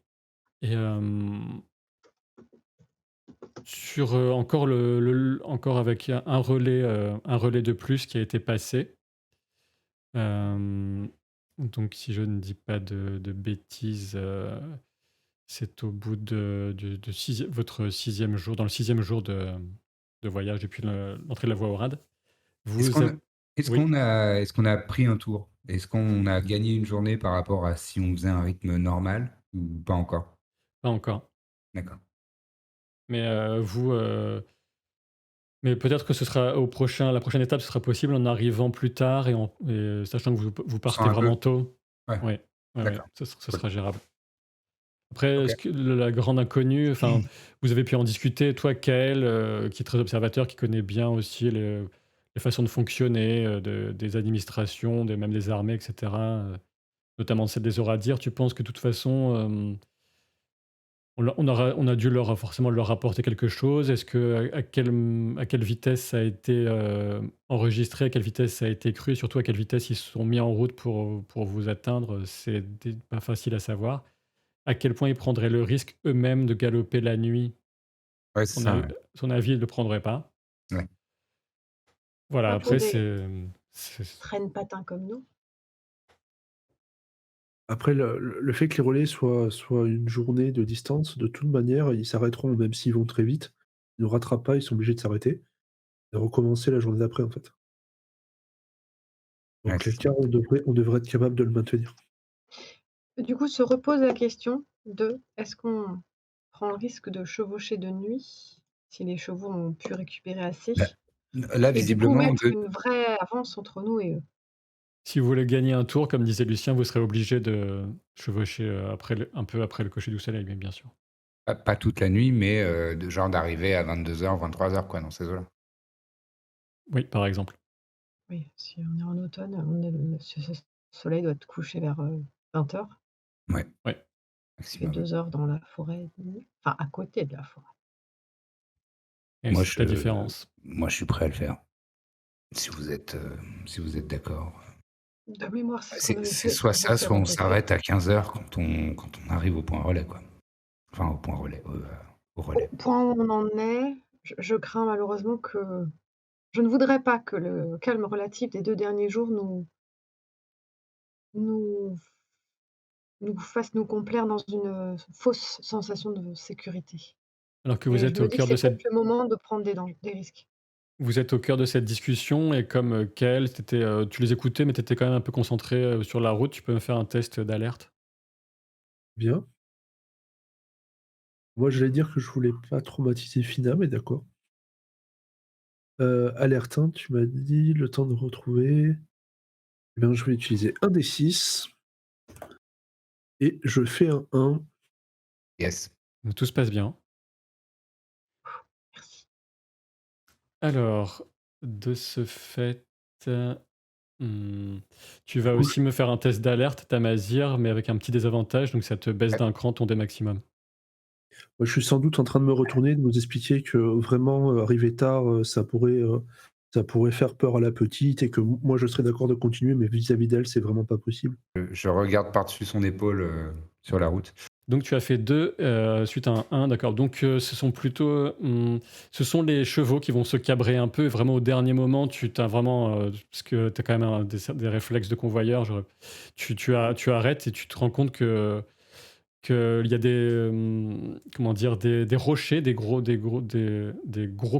[SPEAKER 1] Et encore, encore avec un relais de plus qui a été passé. Donc, si je ne dis pas de bêtises, c'est au bout de votre 6e jour, dans le 6e jour de voyage depuis l'entrée de la voie au rad.
[SPEAKER 2] Est-ce
[SPEAKER 1] Vous
[SPEAKER 2] qu'on a,
[SPEAKER 1] avez... Oui,
[SPEAKER 2] est-ce qu'on a pris un tour? Est-ce qu'on a gagné une journée par rapport à si on faisait un rythme normal ou pas encore?
[SPEAKER 1] pas encore.
[SPEAKER 2] D'accord.
[SPEAKER 1] Mais mais peut-être que ce sera la prochaine étape, ce sera possible en arrivant plus tard et sachant que vous
[SPEAKER 2] On sent
[SPEAKER 1] partez
[SPEAKER 2] un peu?
[SPEAKER 1] vraiment tôt.
[SPEAKER 2] Ouais,
[SPEAKER 1] Oui, ouais,
[SPEAKER 2] d'accord.
[SPEAKER 1] ce
[SPEAKER 2] Cool.
[SPEAKER 1] sera gérable. Après,
[SPEAKER 2] Ok.
[SPEAKER 1] la grande inconnue, enfin, vous avez pu en discuter, toi, Kael, qui est très observateur, qui connaît bien aussi les façons de fonctionner des administrations, même des armées, etc., notamment celle des Oradir. Tu penses que de toute façon, on a dû forcément leur apporter quelque chose? Est-ce que à quelle vitesse ça a été enregistré, à quelle vitesse ça a été cru, et surtout à quelle vitesse ils se sont mis en route pour vous atteindre? C'est pas facile à savoir. À quel point ils prendraient le risque eux-mêmes de galoper la nuit?
[SPEAKER 2] Ouais, c'est ça, ouais.
[SPEAKER 1] Son avis, ils ne le prendraient pas.
[SPEAKER 2] Ouais.
[SPEAKER 1] Voilà,
[SPEAKER 3] Pas pour
[SPEAKER 1] après
[SPEAKER 3] des
[SPEAKER 1] c'est
[SPEAKER 3] traîne-patins comme nous.
[SPEAKER 4] Après le fait que les relais soient une journée de distance, de toute manière, ils s'arrêteront même s'ils vont très vite. Ils ne rattrapent pas, ils sont obligés de s'arrêter et recommencer la journée d'après, en fait.
[SPEAKER 2] Ouais,
[SPEAKER 4] Donc
[SPEAKER 2] c'est
[SPEAKER 4] les
[SPEAKER 2] ça.
[SPEAKER 4] cas, on devrait être capable de le maintenir.
[SPEAKER 3] Du coup, se repose la question de: est-ce qu'on prend le risque de chevaucher de nuit, si les chevaux ont pu récupérer assez?
[SPEAKER 2] Là, là,
[SPEAKER 3] Et du coup
[SPEAKER 2] visiblement,
[SPEAKER 3] mettre une vraie avance entre nous et eux?
[SPEAKER 1] si vous voulez gagner un tour, comme disait Lucien, vous serez obligé de chevaucher, un peu après le coucher du soleil, mais bien sûr.
[SPEAKER 2] pas toute la nuit, mais de genre d'arriver à 22h, 23h, quoi, dans ces eaux-là.
[SPEAKER 1] Oui, par exemple.
[SPEAKER 3] Oui, si on est en automne, on est le soleil doit être couché vers, 20h.
[SPEAKER 2] Ouais,
[SPEAKER 1] Ouais.
[SPEAKER 3] Ça fait
[SPEAKER 2] maximum.
[SPEAKER 3] 2 heures dans la forêt, enfin à côté de la forêt.
[SPEAKER 1] Et
[SPEAKER 2] Moi,
[SPEAKER 1] c'est toute la différence.
[SPEAKER 2] je suis prêt à le faire. Si vous êtes d'accord.
[SPEAKER 3] De mémoire, c'est ce qu'on avait
[SPEAKER 2] C'est
[SPEAKER 3] fait
[SPEAKER 2] soit
[SPEAKER 3] pour
[SPEAKER 2] ça,
[SPEAKER 3] se
[SPEAKER 2] soit on
[SPEAKER 3] repérer.
[SPEAKER 2] s'arrête à 15h quand on arrive au point relais, quoi. Enfin, au point relais, au
[SPEAKER 3] Au
[SPEAKER 2] relais.
[SPEAKER 3] point où on en est, je crains malheureusement que je ne voudrais pas que le calme relatif des 2 derniers jours nous nous fasse nous complaire dans une, fausse sensation de sécurité.
[SPEAKER 1] Alors que
[SPEAKER 3] Et je me dis que c'est peut-être le moment de prendre des risques.
[SPEAKER 1] vous êtes au cœur de cette discussion et comme, Kael, tu les écoutais, mais tu étais quand même un peu concentré, sur la route, tu peux me faire un test d'alerte?
[SPEAKER 4] Bien. Moi, j'allais dire que je voulais pas traumatiser Fina, mais d'accord. Alerte, hein, tu m'as dit, le temps de retrouver. Eh bien, je vais utiliser un des 6 et je fais un 1.
[SPEAKER 2] Yes.
[SPEAKER 1] Tout se passe bien.
[SPEAKER 3] Merci.
[SPEAKER 1] Alors, de ce fait, mmh, tu vas
[SPEAKER 4] Du coup, je
[SPEAKER 1] aussi me faire un test d'alerte, Tamazir, mais avec un petit désavantage, donc ça te baisse
[SPEAKER 2] Ouais.
[SPEAKER 1] d'un cran ton dé maximum.
[SPEAKER 4] moi, je suis sans doute en train de me retourner, de nous expliquer que vraiment, arriver tard, ça pourrait faire peur à la petite et que moi, je serais d'accord de continuer, mais vis-à-vis d'elle, c'est vraiment pas possible.
[SPEAKER 2] Je regarde par-dessus son épaule, sur la route.
[SPEAKER 1] Donc tu as fait 2 suite à un 1, d'accord. Donc ce sont les chevaux qui vont se cabrer un peu et vraiment au dernier moment, tu t'as vraiment, parce que tu as quand même des réflexes de convoyeur, tu arrêtes et tu te rends compte qu'il y a comment dire? Des rochers, des gros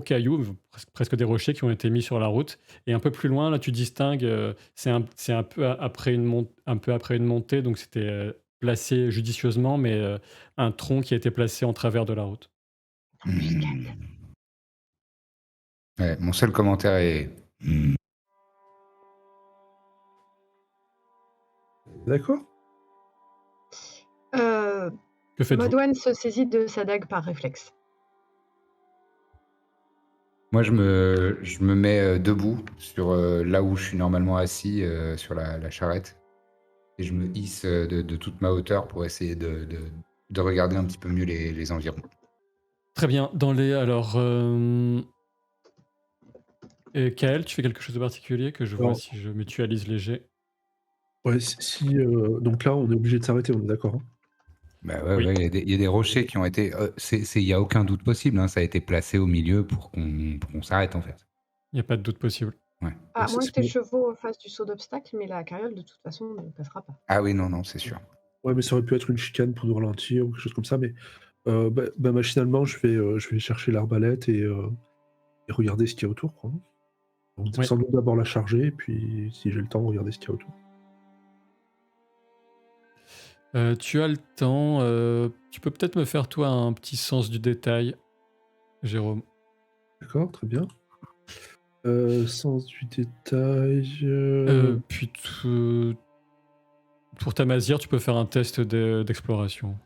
[SPEAKER 1] cailloux, presque des rochers qui ont été mis sur la route et un peu plus loin, là, tu distingues, c'est un peu après une montée, donc c'était, placé judicieusement, mais, un tronc qui a été placé en travers de la route.
[SPEAKER 3] Embuscade.
[SPEAKER 2] Mmh. Ouais, mon seul commentaire est: «Mmh».
[SPEAKER 4] D'accord?
[SPEAKER 3] Heu,
[SPEAKER 1] Que faites-vous?
[SPEAKER 3] Modwen se saisit de sa dague par réflexe.
[SPEAKER 2] Moi, je me mets, debout sur, là où je suis normalement assis, sur la charrette et je me hisse, de toute ma hauteur pour essayer de regarder un petit peu mieux les environs.
[SPEAKER 1] Très bien, et Kael, tu fais quelque chose de particulier que je vois
[SPEAKER 4] Alors,
[SPEAKER 1] si je mutualise les jets?
[SPEAKER 4] ouais, donc là, on est obligé de s'arrêter, on est d'accord, hein?
[SPEAKER 2] Bah, ouais,
[SPEAKER 1] Oui,
[SPEAKER 2] ouais, il y a des rochers qui ont été, il y a aucun doute possible, hein, ça a été placé au milieu pour qu'on s'arrête, en fait.
[SPEAKER 1] il y a pas de doute possible.
[SPEAKER 2] Ouais.
[SPEAKER 3] À moins que
[SPEAKER 4] C'est
[SPEAKER 3] tes
[SPEAKER 4] bon.
[SPEAKER 3] chevaux fassent du saut d'obstacle, mais la carriole de toute façon ne passera pas.
[SPEAKER 2] Ah oui, non, non, c'est sûr.
[SPEAKER 4] Ouais, mais ça aurait pu être une chicane pour nous ralentir ou quelque chose comme ça, mais machinalement, je vais chercher l'arbalète et regarder ce qu'il y a autour, quoi, hein. Donc
[SPEAKER 1] Oui.
[SPEAKER 4] sans doute d'abord la charger et puis si j'ai le temps, regarder ce qu'il y a autour.
[SPEAKER 1] Tu as le temps, tu peux peut-être me faire toi un petit sens du détail, Jérôme?
[SPEAKER 4] D'accord, très bien. Sens du détail,
[SPEAKER 1] Puis pour Tamazir, tu peux faire un test d'exploration.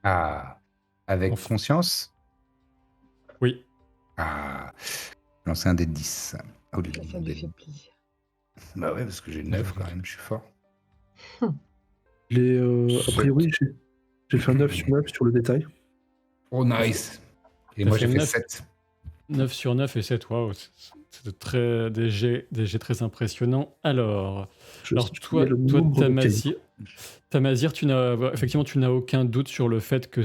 [SPEAKER 2] Ah! Avec
[SPEAKER 1] Enf
[SPEAKER 2] conscience?
[SPEAKER 1] Oui,
[SPEAKER 2] Ah! Lancer un dé de 10 au lieu de
[SPEAKER 3] Ça
[SPEAKER 2] mon
[SPEAKER 3] lui
[SPEAKER 2] dé
[SPEAKER 3] fait
[SPEAKER 2] de
[SPEAKER 3] plaisir.
[SPEAKER 2] bah, ouais, parce que j'ai 9 quand même, je suis fort.
[SPEAKER 4] a
[SPEAKER 2] 7.
[SPEAKER 4] priori, j'ai fait un 9 sur 9 sur le détail.
[SPEAKER 2] Oh nice! Et
[SPEAKER 1] tu as
[SPEAKER 2] moi
[SPEAKER 1] fait
[SPEAKER 2] j'ai fait
[SPEAKER 1] 9
[SPEAKER 2] 7.
[SPEAKER 1] 9 sur 9 et 7, waouh, c'est des jets très impressionnants. Alors
[SPEAKER 4] Je connais le nombre de cailloux.
[SPEAKER 1] Tamazir, effectivement, tu n'as aucun doute sur le fait que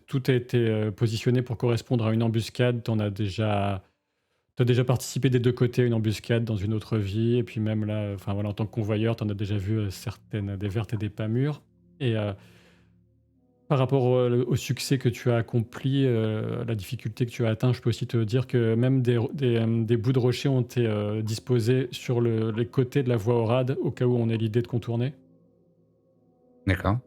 [SPEAKER 1] tout a été, positionné pour correspondre à une embuscade. Tu as déjà participé des 2 côtés à une embuscade dans une autre vie et puis même là, enfin voilà, en tant que convoyeur, tu en as déjà vu, certaines, des vertes et des pas mûres et par rapport au succès que tu as accompli, la difficulté que tu as atteint, je peux aussi te dire que même des bouts de rocher ont été, disposés sur les côtés de la voie Orade au cas où on ait l'idée de contourner.
[SPEAKER 2] D'accord.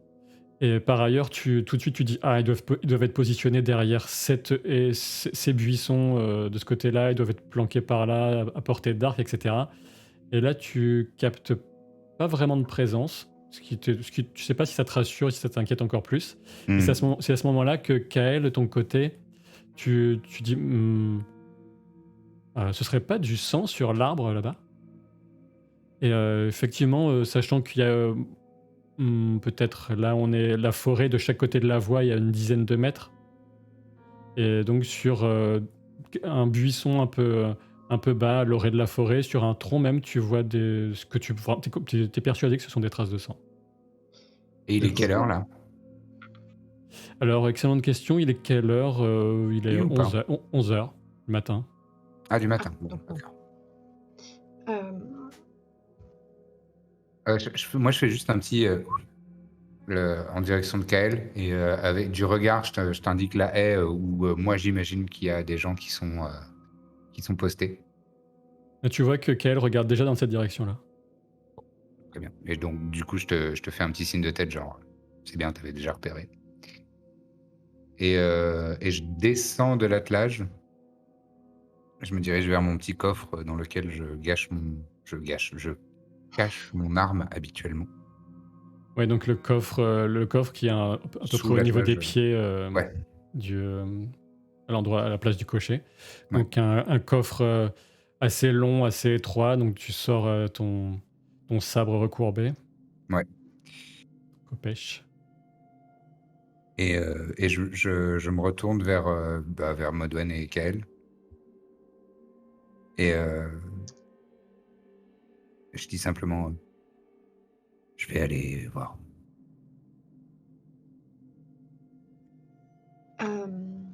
[SPEAKER 1] Et par ailleurs, tout de suite, tu dis: «Ah, ils doivent être positionnés derrière ces buissons, de ce côté-là, ils doivent être planqués par là, à portée d'arc» et cetera. Et là, tu captes pas vraiment de présence, tu sais pas si ça te rassure, si ça t'inquiète encore plus. Et
[SPEAKER 2] Mmh.
[SPEAKER 1] c'est à ce moment-là que Kael, de ton côté, tu dis: ce serait pas du sang sur l'arbre là-bas?» Et effectivement, sachant qu'il y a, peut-être là, on est la forêt de chaque côté de la voie, il y a une dizaine de mètres. Et donc sur, un buisson un peu bas à l'orée de la forêt, sur un tronc même, tu vois ce que tu vois, tu es persuadé que ce sont des traces de sang.
[SPEAKER 2] Et il est
[SPEAKER 3] Est-ce
[SPEAKER 2] quelle
[SPEAKER 3] que
[SPEAKER 2] heure là?
[SPEAKER 1] Alors excellente question, il est quelle heure? Il est
[SPEAKER 2] Nuit ou pas?
[SPEAKER 1] 11 heures du matin.
[SPEAKER 2] Ah, du
[SPEAKER 3] ah,
[SPEAKER 2] matin. Bon,
[SPEAKER 3] donc non.
[SPEAKER 2] d'accord.
[SPEAKER 3] Hem,
[SPEAKER 2] Moi, je fais juste un petit, en direction de Kael et avec du regard, je t'indique la haie, où, moi j'imagine qu'il y a des gens qui sont postés.
[SPEAKER 1] Et tu vois que Kael regarde déjà dans cette direction-là.
[SPEAKER 2] Très bien. Et donc du coup, je te fais un petit signe de tête genre, «C'est bien, tu avais déjà repéré» et je descends de l'attelage. Je me dirige vers mon petit coffre dans lequel je cache mon arme habituellement.
[SPEAKER 1] Ouais, donc le coffre qui est à peu
[SPEAKER 2] Sous
[SPEAKER 1] près au niveau des
[SPEAKER 2] l'attelage,
[SPEAKER 1] pieds,
[SPEAKER 2] ouais,
[SPEAKER 1] du, à l'endroit à la place du cocher.
[SPEAKER 2] ouais.
[SPEAKER 1] Donc un coffre, assez long, assez étroit, donc tu sors, ton sabre recourbé,
[SPEAKER 2] Ouais.
[SPEAKER 1] Kopech.
[SPEAKER 2] Et je me retourne vers, vers Modwen et Kael et je dis simplement, «Je vais aller voir».
[SPEAKER 3] hem,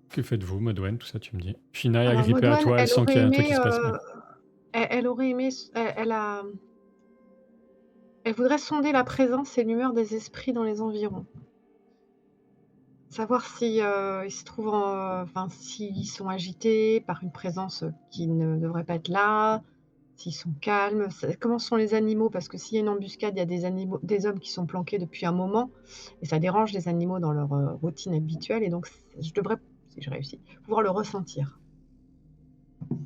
[SPEAKER 1] Que faites-vous, Modwen, tout ça, tu me dis? Shina est
[SPEAKER 3] alors
[SPEAKER 1] agrippée à
[SPEAKER 3] Maudouane,
[SPEAKER 1] toi, elle
[SPEAKER 3] elle
[SPEAKER 1] sent
[SPEAKER 3] aurait
[SPEAKER 1] qu'il y a un truc
[SPEAKER 3] aimé,
[SPEAKER 1] qui se passe mal.
[SPEAKER 3] elle aurait aimé elle voudrait sonder la présence et l'humeur des esprits dans les environs. Savoir si, ils se trouvent enfin, s'ils sont agités par une présence, qui ne devrait pas être là, s'ils sont calmes, comment sont les animaux? Parce que s'il y a une embuscade, il y a des hommes qui sont planqués depuis un moment et ça dérange les animaux dans leur, routine habituelle et donc je devrais, si je réussis, pouvoir le ressentir.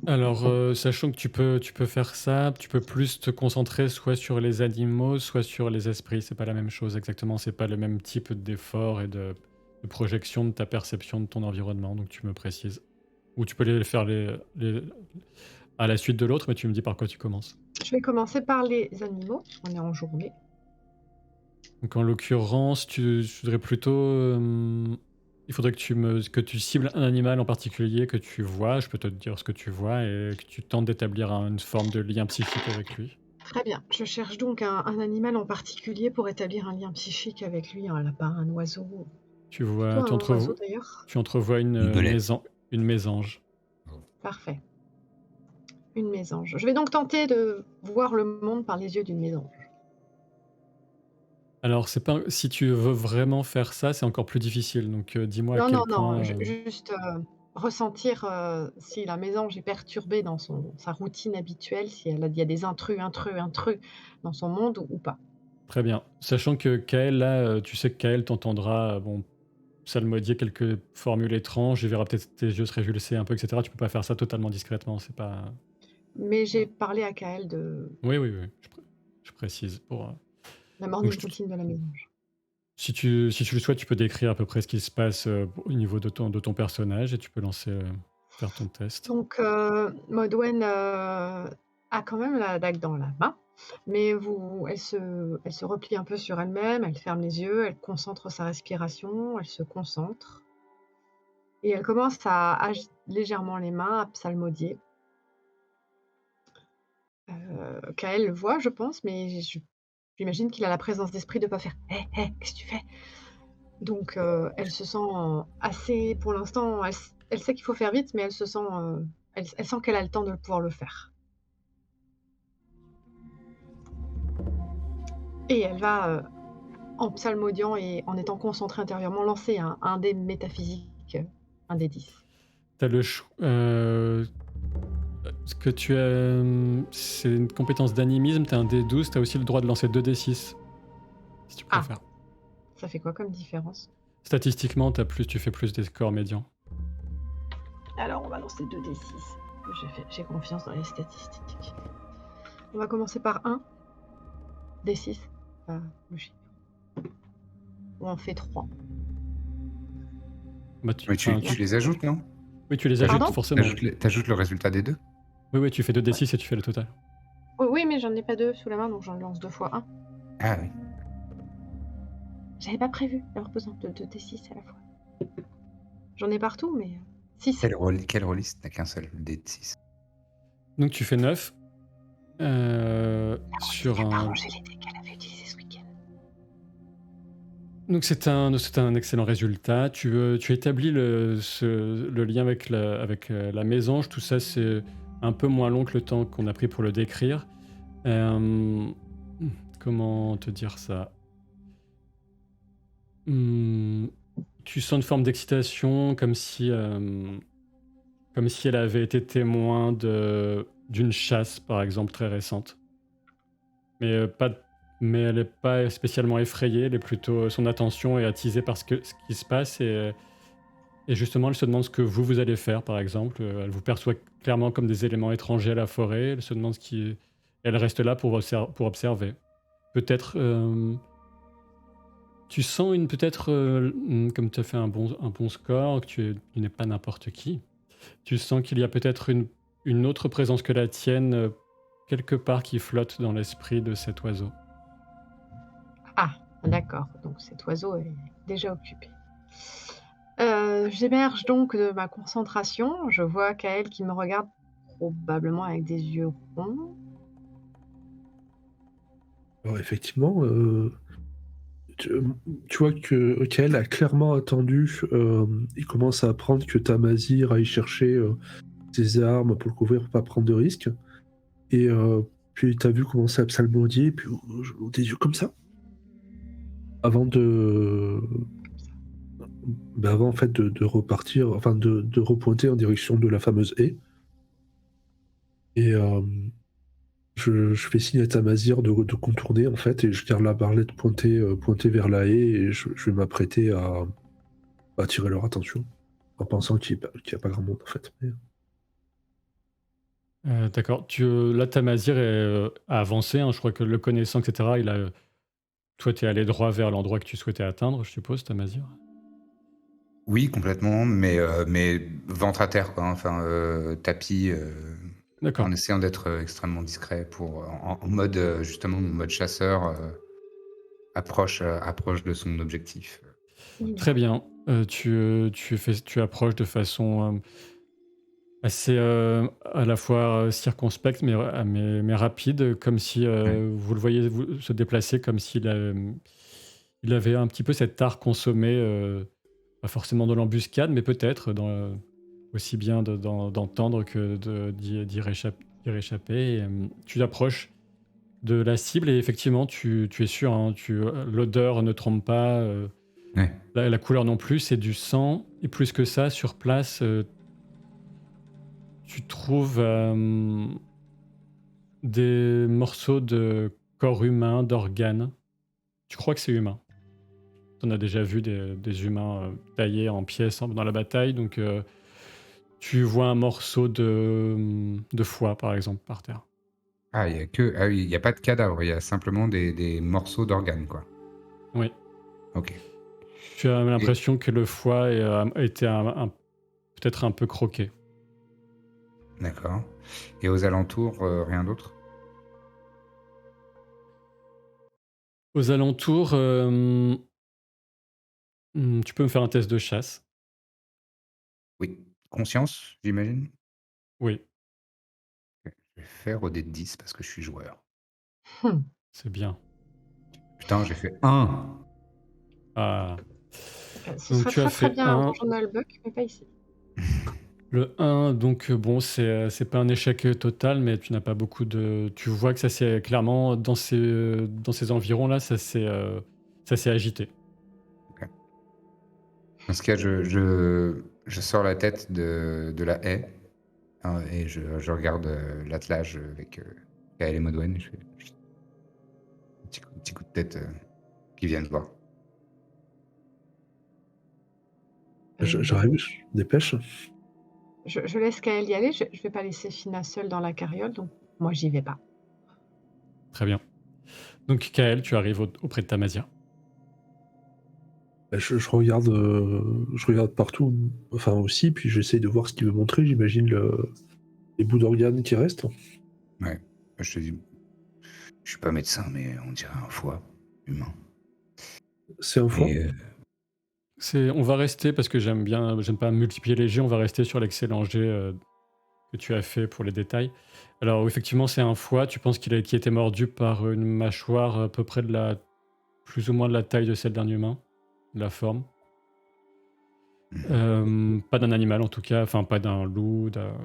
[SPEAKER 1] Alors, sachant que tu peux faire ça, tu peux plus te concentrer soit sur les animaux, soit sur les esprits. C'est pas la même chose exactement, c'est pas le même type d'effort et de projection de ta perception de ton environnement, donc tu me précises. Ou tu peux les faire à la suite de l'autre, mais tu me dis par quoi tu commences.
[SPEAKER 3] Je vais commencer par les animaux, on est en journée.
[SPEAKER 1] Donc en l'occurrence, tu voudrais plutôt, il faudrait que tu cibles un animal en particulier que tu vois, je peux te dire ce que tu vois et que tu tentes d'établir une forme de lien psychique avec lui.
[SPEAKER 3] Très bien, je cherche donc un animal en particulier pour établir un lien psychique avec lui, un lapin, un oiseau,
[SPEAKER 1] Tu
[SPEAKER 3] plutôt
[SPEAKER 1] vois,
[SPEAKER 3] un oiseau d'ailleurs.
[SPEAKER 1] tu entrevois
[SPEAKER 2] Une belette.
[SPEAKER 1] une mésange.
[SPEAKER 3] Parfait, une mésange. Je vais donc tenter de voir le monde par les yeux d'une mésange.
[SPEAKER 1] Alors c'est pas si tu veux vraiment faire ça, c'est encore plus difficile, donc dis-moi à
[SPEAKER 3] Non,
[SPEAKER 1] quel
[SPEAKER 3] non, non,
[SPEAKER 1] point,
[SPEAKER 3] juste, ressentir, si la mésange est perturbée dans sa routine habituelle, si il y a des intrus dans son monde ou pas.
[SPEAKER 1] très bien. Sachant que Kael là, tu sais que Kael t'entendra, bon, psalmodier quelques formules étranges, il verra peut-être tes yeux se révulser un peu et cetera. Tu peux pas faire ça totalement discrètement, c'est pas
[SPEAKER 3] Mais j'ai parlé à Kael de
[SPEAKER 1] oui, oui, oui, je précise pour,
[SPEAKER 3] la
[SPEAKER 1] donc
[SPEAKER 3] morning routine de la mésange.
[SPEAKER 1] si tu le souhaites, tu peux décrire à peu près ce qui se passe, au niveau de ton personnage et tu peux lancer, faire ton test.
[SPEAKER 3] Donc Maudouine, a quand même la dague dans la main, mais elle se replie un peu sur elle-même, elle ferme les yeux, elle concentre sa respiration, elle se concentre et elle commence à agiter légèrement les mains, à psalmodier. Kael le voit, je pense, mais j'imagine qu'il a la présence d'esprit de pas faire: «Hé, hé, qu'est-ce que tu fais?» Donc elle se sent assez pour l'instant, elle sait qu'il faut faire vite, mais elle se sent, Elle sent qu'elle a le temps de pouvoir le faire. Et elle va, en psalmodiant et en étant concentrée intérieurement, lancer un dé métaphysique, un dé 10.
[SPEAKER 1] T'as le choix. Ce que tu as. C'est une compétence d'animisme, t'as un D12, t'as aussi le droit de lancer 2D6. Si tu
[SPEAKER 3] Ah.
[SPEAKER 1] préfères.
[SPEAKER 3] Ça fait quoi comme différence?
[SPEAKER 1] Statistiquement, tu fais plus des scores médians.
[SPEAKER 3] Alors, on va lancer 2d6. J'ai confiance dans les statistiques. On va commencer par 1 d6. Le chiffre. Ou on fait 3.
[SPEAKER 1] Bah,
[SPEAKER 2] Mais tu les ajoutes, non?
[SPEAKER 1] Oui, tu les ajoutes
[SPEAKER 3] Pardon
[SPEAKER 1] forcément.
[SPEAKER 2] T'ajoutes le résultat des deux?
[SPEAKER 1] Oui, tu fais 2d6 et tu fais le total.
[SPEAKER 3] Oui, mais j'en ai pas 2 sous la main, donc j'en lance 2 fois 1.
[SPEAKER 2] Ah oui.
[SPEAKER 3] J'avais pas prévu d'avoir besoin de 2 d6 à la fois. J'en ai partout, mais 6.
[SPEAKER 2] Quel rôliste n'a qu'un seul dé de 6?
[SPEAKER 1] Donc tu fais 9. Sur
[SPEAKER 3] Elle a pas
[SPEAKER 1] un.
[SPEAKER 3] rangé les dés qu'elle avait utilisés ce week-end.
[SPEAKER 1] Donc c'est un excellent résultat. Tu établis le lien avec la mésange. Tout ça, c'est un peu moins long que le temps qu'on a pris pour le décrire. Comment te dire ça? Tu sens une forme d'excitation, comme si elle avait été témoin d'une chasse, par exemple, très récente. Mais elle n'est pas spécialement effrayée, elle est plutôt, son attention est attisée par ce qui se passe et justement elle se demande ce que vous allez faire, par exemple. Elle vous perçoit clairement comme des éléments étrangers à la forêt, elle se demande elle reste là pour observer. Peut-être tu sens comme tu as fait un bon score, que tu n'es pas n'importe qui, tu sens qu'il y a peut-être une autre présence que la tienne quelque part qui flotte dans l'esprit de cet oiseau.
[SPEAKER 3] Ah, d'accord. Donc cet oiseau est déjà occupé. J'émerge donc de ma concentration. Je vois Kael qui me regarde probablement avec des yeux ronds.
[SPEAKER 4] Alors effectivement, tu vois que Kael a clairement attendu. Il commence à apprendre que Tamazir aille chercher ses armes pour le couvrir, pour pas prendre de risques. Et puis t'as vu commencer à psalmodier, puis des yeux comme ça. Avant en fait de repartir, enfin de repointer en direction de la fameuse haie. Et je fais signe à Tamazir de contourner en fait, et je garde la barlette pointée vers la haie, et je vais m'apprêter à attirer leur attention, en pensant qu'il n'y a pas grand monde en fait. Mais...
[SPEAKER 1] D'accord. Là, Tamazir a avancé, hein, je crois que le connaissant, etc., toi, tu es allé droit vers l'endroit que tu souhaitais atteindre, je suppose, Tamazir.
[SPEAKER 2] Oui, complètement, mais ventre à terre, quoi. Enfin, tapis,
[SPEAKER 1] D'accord.
[SPEAKER 2] en essayant d'être extrêmement discret en mode, justement, mode chasseur, approche de son objectif.
[SPEAKER 1] Très bien. Tu approches de façon assez à la fois circonspecte mais rapide, comme si vous le voyez se déplacer, comme s'il il avait un petit peu cet art consommé, pas forcément dans l'embuscade, mais peut-être aussi bien d'entendre que d'y réchapper. Et, tu approches de la cible et effectivement, tu es sûr, hein, l'odeur ne trompe pas,
[SPEAKER 2] Ouais.
[SPEAKER 1] la couleur non plus, c'est du sang. Et plus que ça, sur place, tu trouves des morceaux de corps humain, d'organes. Tu crois que c'est humain. Tu en as déjà vu des humains taillés en pièces dans la bataille, donc tu vois un morceau de foie, par exemple, par terre.
[SPEAKER 2] Ah, oui, il n'y a pas de cadavre, il y a simplement des morceaux d'organes, quoi.
[SPEAKER 1] Oui.
[SPEAKER 2] Ok.
[SPEAKER 1] Tu as l'impression que le foie a été peut-être un peu croqué.
[SPEAKER 2] D'accord. Et aux alentours, rien d'autre?
[SPEAKER 1] Aux alentours, tu peux me faire un test de chasse.
[SPEAKER 2] Oui. Conscience, j'imagine?
[SPEAKER 1] Oui,
[SPEAKER 2] Ok. Je vais faire au dé de 10 parce que je suis joueur.
[SPEAKER 1] c'est bien.
[SPEAKER 2] Putain, j'ai fait 1.
[SPEAKER 1] Ah.
[SPEAKER 3] Ce
[SPEAKER 1] Donc
[SPEAKER 3] serait
[SPEAKER 1] tu as
[SPEAKER 3] très
[SPEAKER 1] fait
[SPEAKER 3] bien
[SPEAKER 1] un.
[SPEAKER 3] dans Journal Buck, mais pas ici.
[SPEAKER 1] Le 1, donc bon, c'est pas un échec total, mais tu n'as pas beaucoup de. Tu vois que ça s'est clairement, dans ces environs-là, ça s'est agité.
[SPEAKER 2] Ok. Dans ce cas, je sors la tête de la haie, hein, et je regarde l'attelage avec Kael et Modwen. Je fais un petit coup de tête qui viennent voir.
[SPEAKER 4] J'arrive, je dépêche.
[SPEAKER 3] Je laisse Kael y aller. Je vais pas laisser Fina seule dans la carriole, donc moi j'y vais pas.
[SPEAKER 1] Très bien. Donc, Kael, tu arrives auprès de Tamazia.
[SPEAKER 4] Je regarde partout, enfin aussi, puis j'essaye de voir ce qu'il veut montrer. J'imagine les bouts d'organes qui restent.
[SPEAKER 2] Ouais. Je te dis, je suis pas médecin, mais on dirait un foie humain.
[SPEAKER 4] C'est un foie.
[SPEAKER 2] Et
[SPEAKER 1] On va rester, parce que j'aime pas multiplier les jets, on va rester sur l'excellent jet que tu as fait pour les détails. Alors, effectivement, c'est un foie. Tu penses qu'il a été mordu par une mâchoire à peu près plus ou moins de la taille de celle d'un humain, de la forme. Pas d'un animal en tout cas, enfin pas d'un loup, d'un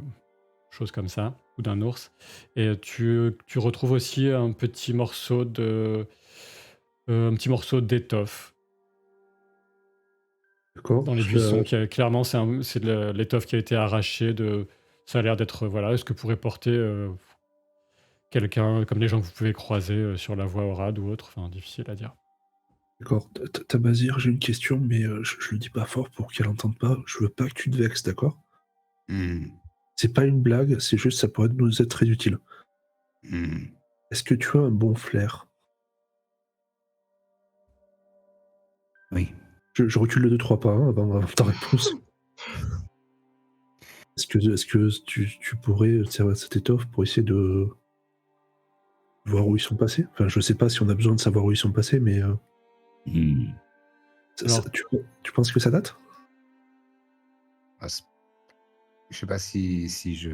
[SPEAKER 1] chose comme ça, ou d'un ours. Et tu retrouves aussi un petit morceau d'étoffe
[SPEAKER 4] D'accord.
[SPEAKER 1] dans les buissons. Clairement, c'est de l'étoffe qui a été arrachée. Ça a l'air d'être, voilà, ce que pourrait porter quelqu'un, comme les gens que vous pouvez croiser sur la voie orade ou autre. Enfin, difficile à dire.
[SPEAKER 4] D'accord. Tabazir, j'ai une question, mais je le dis pas fort pour qu'elle entende pas. Je veux pas que tu te vexes, d'accord? C'est pas une blague, c'est juste ça pourrait nous être très utile. Est-ce que tu as un bon flair?
[SPEAKER 2] Oui.
[SPEAKER 4] Je recule de 2-3 pas avant ta réponse. Est-ce que tu pourrais servir cette étoffe pour essayer de voir où ils sont passés? Enfin, je sais pas si on a besoin de savoir où ils sont passés, mais
[SPEAKER 1] Alors,
[SPEAKER 4] tu penses que ça date?
[SPEAKER 2] Ah, je sais pas si je.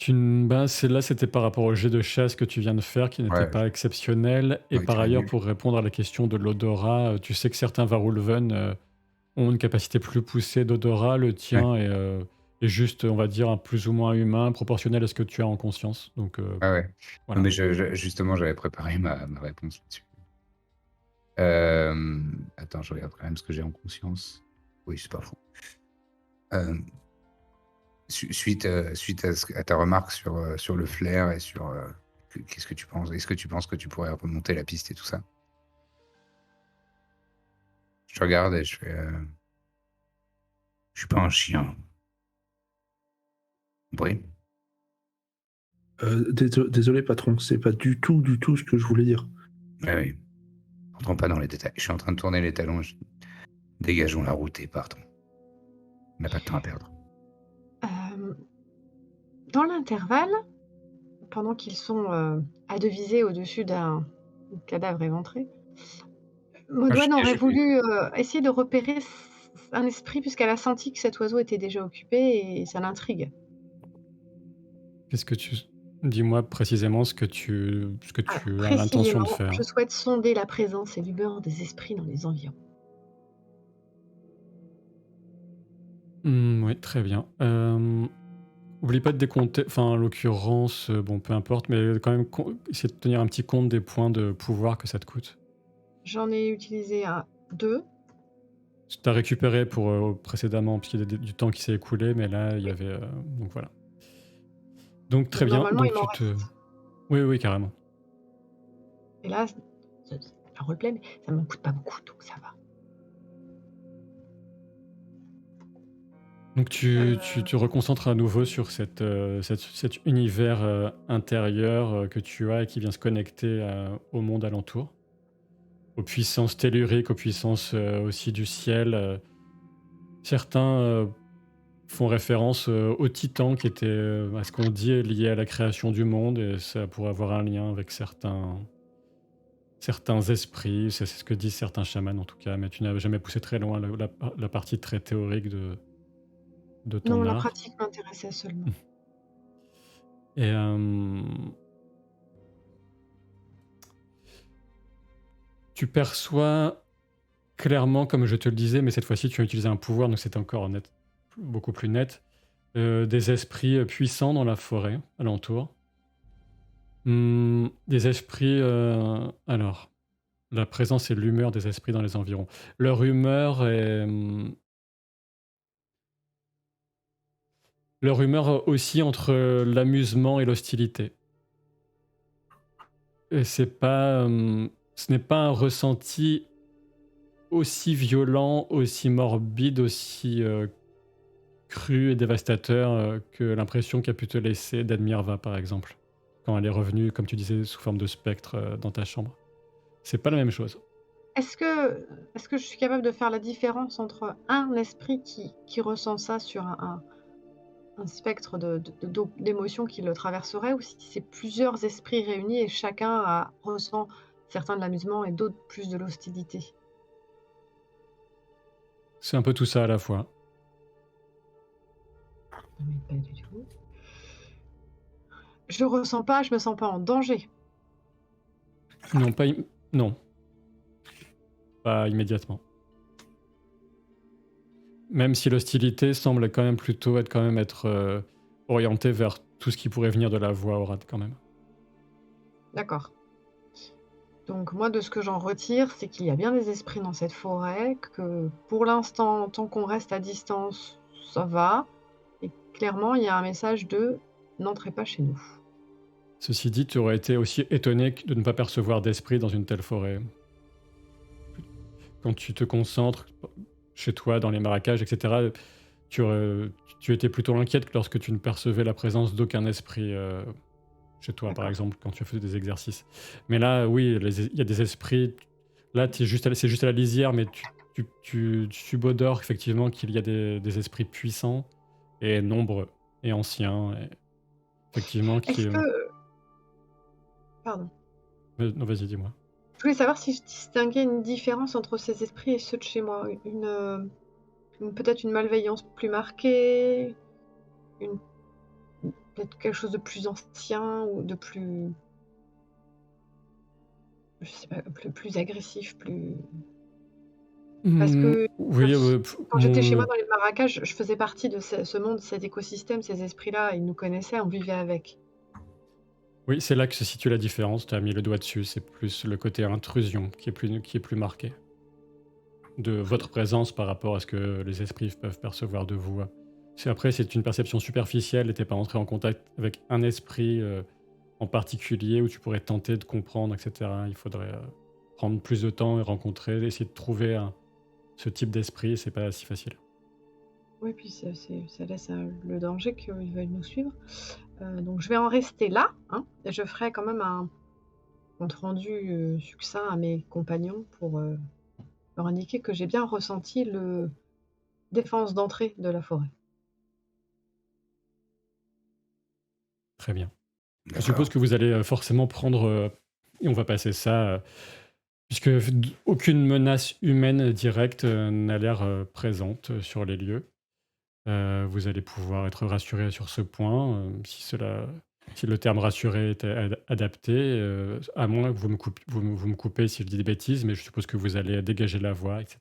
[SPEAKER 1] C'était par rapport au jet de chasse que tu viens de faire, qui n'était
[SPEAKER 2] Ouais.
[SPEAKER 1] pas exceptionnel. Et
[SPEAKER 2] Ouais,
[SPEAKER 1] par
[SPEAKER 2] qui est
[SPEAKER 1] ailleurs,
[SPEAKER 2] nul.
[SPEAKER 1] pour répondre à la question de l'odorat, tu sais que certains Varulven ont une capacité plus poussée d'odorat. Le tien est juste, on va dire, un plus ou moins humain, proportionnel à ce que tu as en conscience. Donc,
[SPEAKER 2] Ah ouais.
[SPEAKER 1] voilà.
[SPEAKER 2] Non, mais justement, j'avais préparé ma réponse là-dessus. Attends, je regarde quand même ce que j'ai en conscience. Oui, c'est pas fou. Suite à ta remarque sur le flair et sur qu'est-ce que tu penses? Est-ce que tu penses que tu pourrais remonter la piste et tout ça? Je te regarde et je fais je suis pas un chien. Oui.
[SPEAKER 4] Désolé patron, c'est pas du tout ce que je voulais dire.
[SPEAKER 2] Oui. Rentrons pas dans les détails. Je suis en train de tourner les talons. Dégageons la route et partons. On n'a pas de temps à perdre.
[SPEAKER 3] Dans l'intervalle, pendant qu'ils sont à deviser au-dessus d'un cadavre éventré, Modwen aurait voulu essayer de repérer un esprit, puisqu'elle a senti que cet oiseau était déjà occupé et ça l'intrigue.
[SPEAKER 1] Dis-moi précisément ce que tu
[SPEAKER 3] Alors,
[SPEAKER 1] as l'intention de
[SPEAKER 3] précisément,
[SPEAKER 1] faire.
[SPEAKER 3] je souhaite sonder la présence et l'humeur des esprits dans les environs.
[SPEAKER 1] Oui, très bien. Oublie pas de décompter, enfin, en l'occurrence, bon, peu importe, mais quand même, essaie de tenir un petit compte des points de pouvoir que ça te coûte.
[SPEAKER 3] J'en ai utilisé 2.
[SPEAKER 1] Tu as récupéré précédemment, puisqu'il y a du temps qui s'est écoulé, mais là, il y avait. Donc voilà. Donc très
[SPEAKER 3] Donc
[SPEAKER 1] bien.
[SPEAKER 3] normalement,
[SPEAKER 1] Donc
[SPEAKER 3] il m'en
[SPEAKER 1] tu te.
[SPEAKER 3] reste.
[SPEAKER 1] Oui, carrément.
[SPEAKER 3] Et là, c'est un roleplay, mais ça ne m'en coûte pas beaucoup, donc ça va.
[SPEAKER 1] Donc tu te reconcentres à nouveau sur cet univers intérieur que tu as et qui vient se connecter au monde alentour, aux puissances telluriques, aux puissances aussi du ciel. Certains font référence aux titans qui étaient, à ce qu'on dit, liés à la création du monde, et ça pourrait avoir un lien avec certains esprits, c'est ce que disent certains chamans en tout cas, mais tu n'avais jamais poussé très loin la partie très théorique de ton
[SPEAKER 3] Non, la
[SPEAKER 1] art.
[SPEAKER 3] pratique m'intéressait seulement.
[SPEAKER 1] Et tu perçois clairement, comme je te le disais, mais cette fois-ci tu as utilisé un pouvoir, donc c'est encore beaucoup plus net. Des esprits puissants dans la forêt alentour. Des esprits. Alors, la présence et l'humeur des esprits dans les environs. Leur humeur est. Leur humeur aussi entre l'amusement et l'hostilité. Et c'est pas. Ce n'est pas un ressenti aussi violent, aussi morbide, aussi cru et dévastateur que l'impression qu'a pu te laisser d'Admirva, par exemple, quand elle est revenue, comme tu disais, sous forme de spectre dans ta chambre. C'est pas la même chose.
[SPEAKER 3] Est-ce que je suis capable de faire la différence entre un esprit qui ressent ça sur un spectre d'émotions qui le traverserait, ou si c'est plusieurs esprits réunis et chacun ressent certains de l'amusement et d'autres plus de l'hostilité?
[SPEAKER 1] C'est un peu tout ça à la fois.
[SPEAKER 3] Mais pas du tout. Je ressens pas, je me sens pas en danger.
[SPEAKER 1] Non, non, pas immédiatement. Même si l'hostilité semble quand même plutôt être orientée vers tout ce qui pourrait venir de la voix Orad quand même.
[SPEAKER 3] D'accord. Donc moi, de ce que j'en retire, c'est qu'il y a bien des esprits dans cette forêt, que pour l'instant, tant qu'on reste à distance, ça va. Et clairement, il y a un message de n'entrez pas chez nous.
[SPEAKER 1] Ceci dit, tu aurais été aussi étonné de ne pas percevoir d'esprit dans une telle forêt. Quand tu te concentres chez toi, dans les marécages, etc., tu étais plutôt inquiète lorsque tu ne percevais la présence d'aucun esprit chez toi, par
[SPEAKER 3] D'accord.
[SPEAKER 1] exemple, quand tu faisais des exercices. Mais là, oui, il y a des esprits. Là, c'est juste à la lisière, mais tu subodores effectivement qu'il y a des esprits puissants et nombreux et anciens. Et effectivement,
[SPEAKER 3] Est-ce
[SPEAKER 1] qui.
[SPEAKER 3] que... Pardon.
[SPEAKER 1] Non, vas-y, dis-moi.
[SPEAKER 3] Je voulais savoir si je distinguais une différence entre ces esprits et ceux de chez moi. Peut-être une malveillance plus marquée, une- peut-être quelque chose de plus ancien ou de plus, je sais pas, plus agressif, plus... Parce que
[SPEAKER 1] Oui,
[SPEAKER 3] quand j'étais chez moi dans les marécages, je faisais partie de ce monde, cet écosystème, ces esprits-là, ils nous connaissaient, on vivait avec.
[SPEAKER 1] oui, c'est là que se situe la différence. Tu as mis le doigt dessus. C'est plus le côté intrusion qui est plus marqué de votre présence par rapport à ce que les esprits peuvent percevoir de vous. Après, c'est une perception superficielle et t'es pas entré en contact avec un esprit en particulier où tu pourrais tenter de comprendre, etc. Il faudrait prendre plus de temps et rencontrer, essayer de trouver ce type d'esprit. C'est pas si facile.
[SPEAKER 3] Oui, puis ça laisse le danger qu'ils veulent nous suivre. Donc je vais en rester là, hein, et je ferai quand même un compte rendu succinct à mes compagnons pour leur indiquer que j'ai bien ressenti le défense d'entrée de la forêt.
[SPEAKER 1] Très bien. Je
[SPEAKER 2] D'accord.
[SPEAKER 1] suppose que vous allez forcément prendre, et on va passer ça, puisque aucune menace humaine directe n'a l'air présente sur les lieux. Vous allez pouvoir être rassuré sur ce point, si le terme rassuré est adapté, à moins que vous me coupez si je dis des bêtises, mais je suppose que vous allez dégager la voix, etc.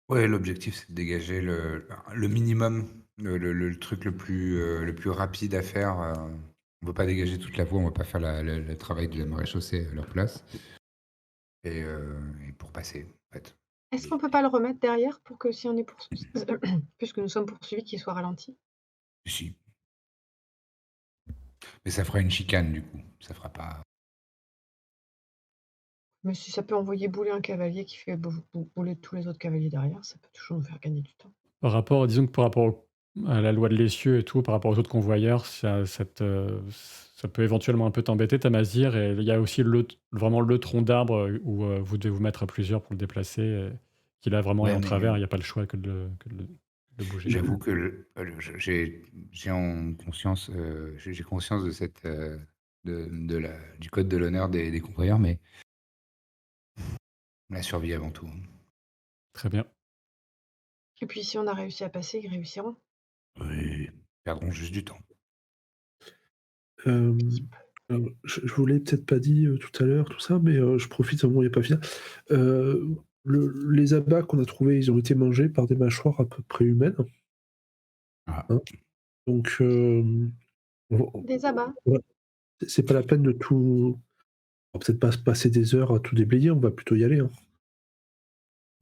[SPEAKER 2] Ouais, l'objectif, c'est de dégager le minimum, le truc le plus rapide à faire. On ne veut pas dégager toute la voie, on ne va pas faire le travail de la maréchaussée à leur place. Et pour passer, en fait.
[SPEAKER 3] Est-ce qu'on peut pas le remettre derrière pour que si on est poursuivi, puisque nous sommes poursuivis, qu'il soit ralenti?
[SPEAKER 2] Si. Mais ça fera une chicane, du coup. Ça fera pas.
[SPEAKER 3] Mais si ça peut envoyer bouler un cavalier qui fait bouler tous les autres cavaliers derrière, ça peut toujours nous faire gagner du temps.
[SPEAKER 1] Disons que par rapport à la loi de l'essieu et tout, par rapport aux autres convoyeurs, ça peut éventuellement un peu t'embêter, Tamazir, et il y a aussi vraiment le tronc d'arbre où vous devez vous mettre à plusieurs pour le déplacer, qui là vraiment est
[SPEAKER 2] Ouais,
[SPEAKER 1] en
[SPEAKER 2] mais
[SPEAKER 1] travers, il n'y a pas le choix que de le bouger.
[SPEAKER 2] j'avoue que j'ai conscience de du code de l'honneur des convoyeurs, mais la survie avant tout.
[SPEAKER 1] Très bien.
[SPEAKER 3] Et puis si on a réussi à passer, ils réussiront.
[SPEAKER 2] Oui. Ils perdront juste du temps.
[SPEAKER 4] Alors, je vous l'ai peut-être pas dit tout à l'heure, tout ça, mais je profite, au moment où il n'y a pas fini. Les abats qu'on a trouvés, ils ont été mangés par des mâchoires à peu près humaines.
[SPEAKER 2] Ah.
[SPEAKER 4] hein. Donc,
[SPEAKER 3] Des abats.
[SPEAKER 4] voilà, c'est pas la peine de tout. On va peut-être pas se passer des heures à tout déblayer, on va plutôt y aller, hein.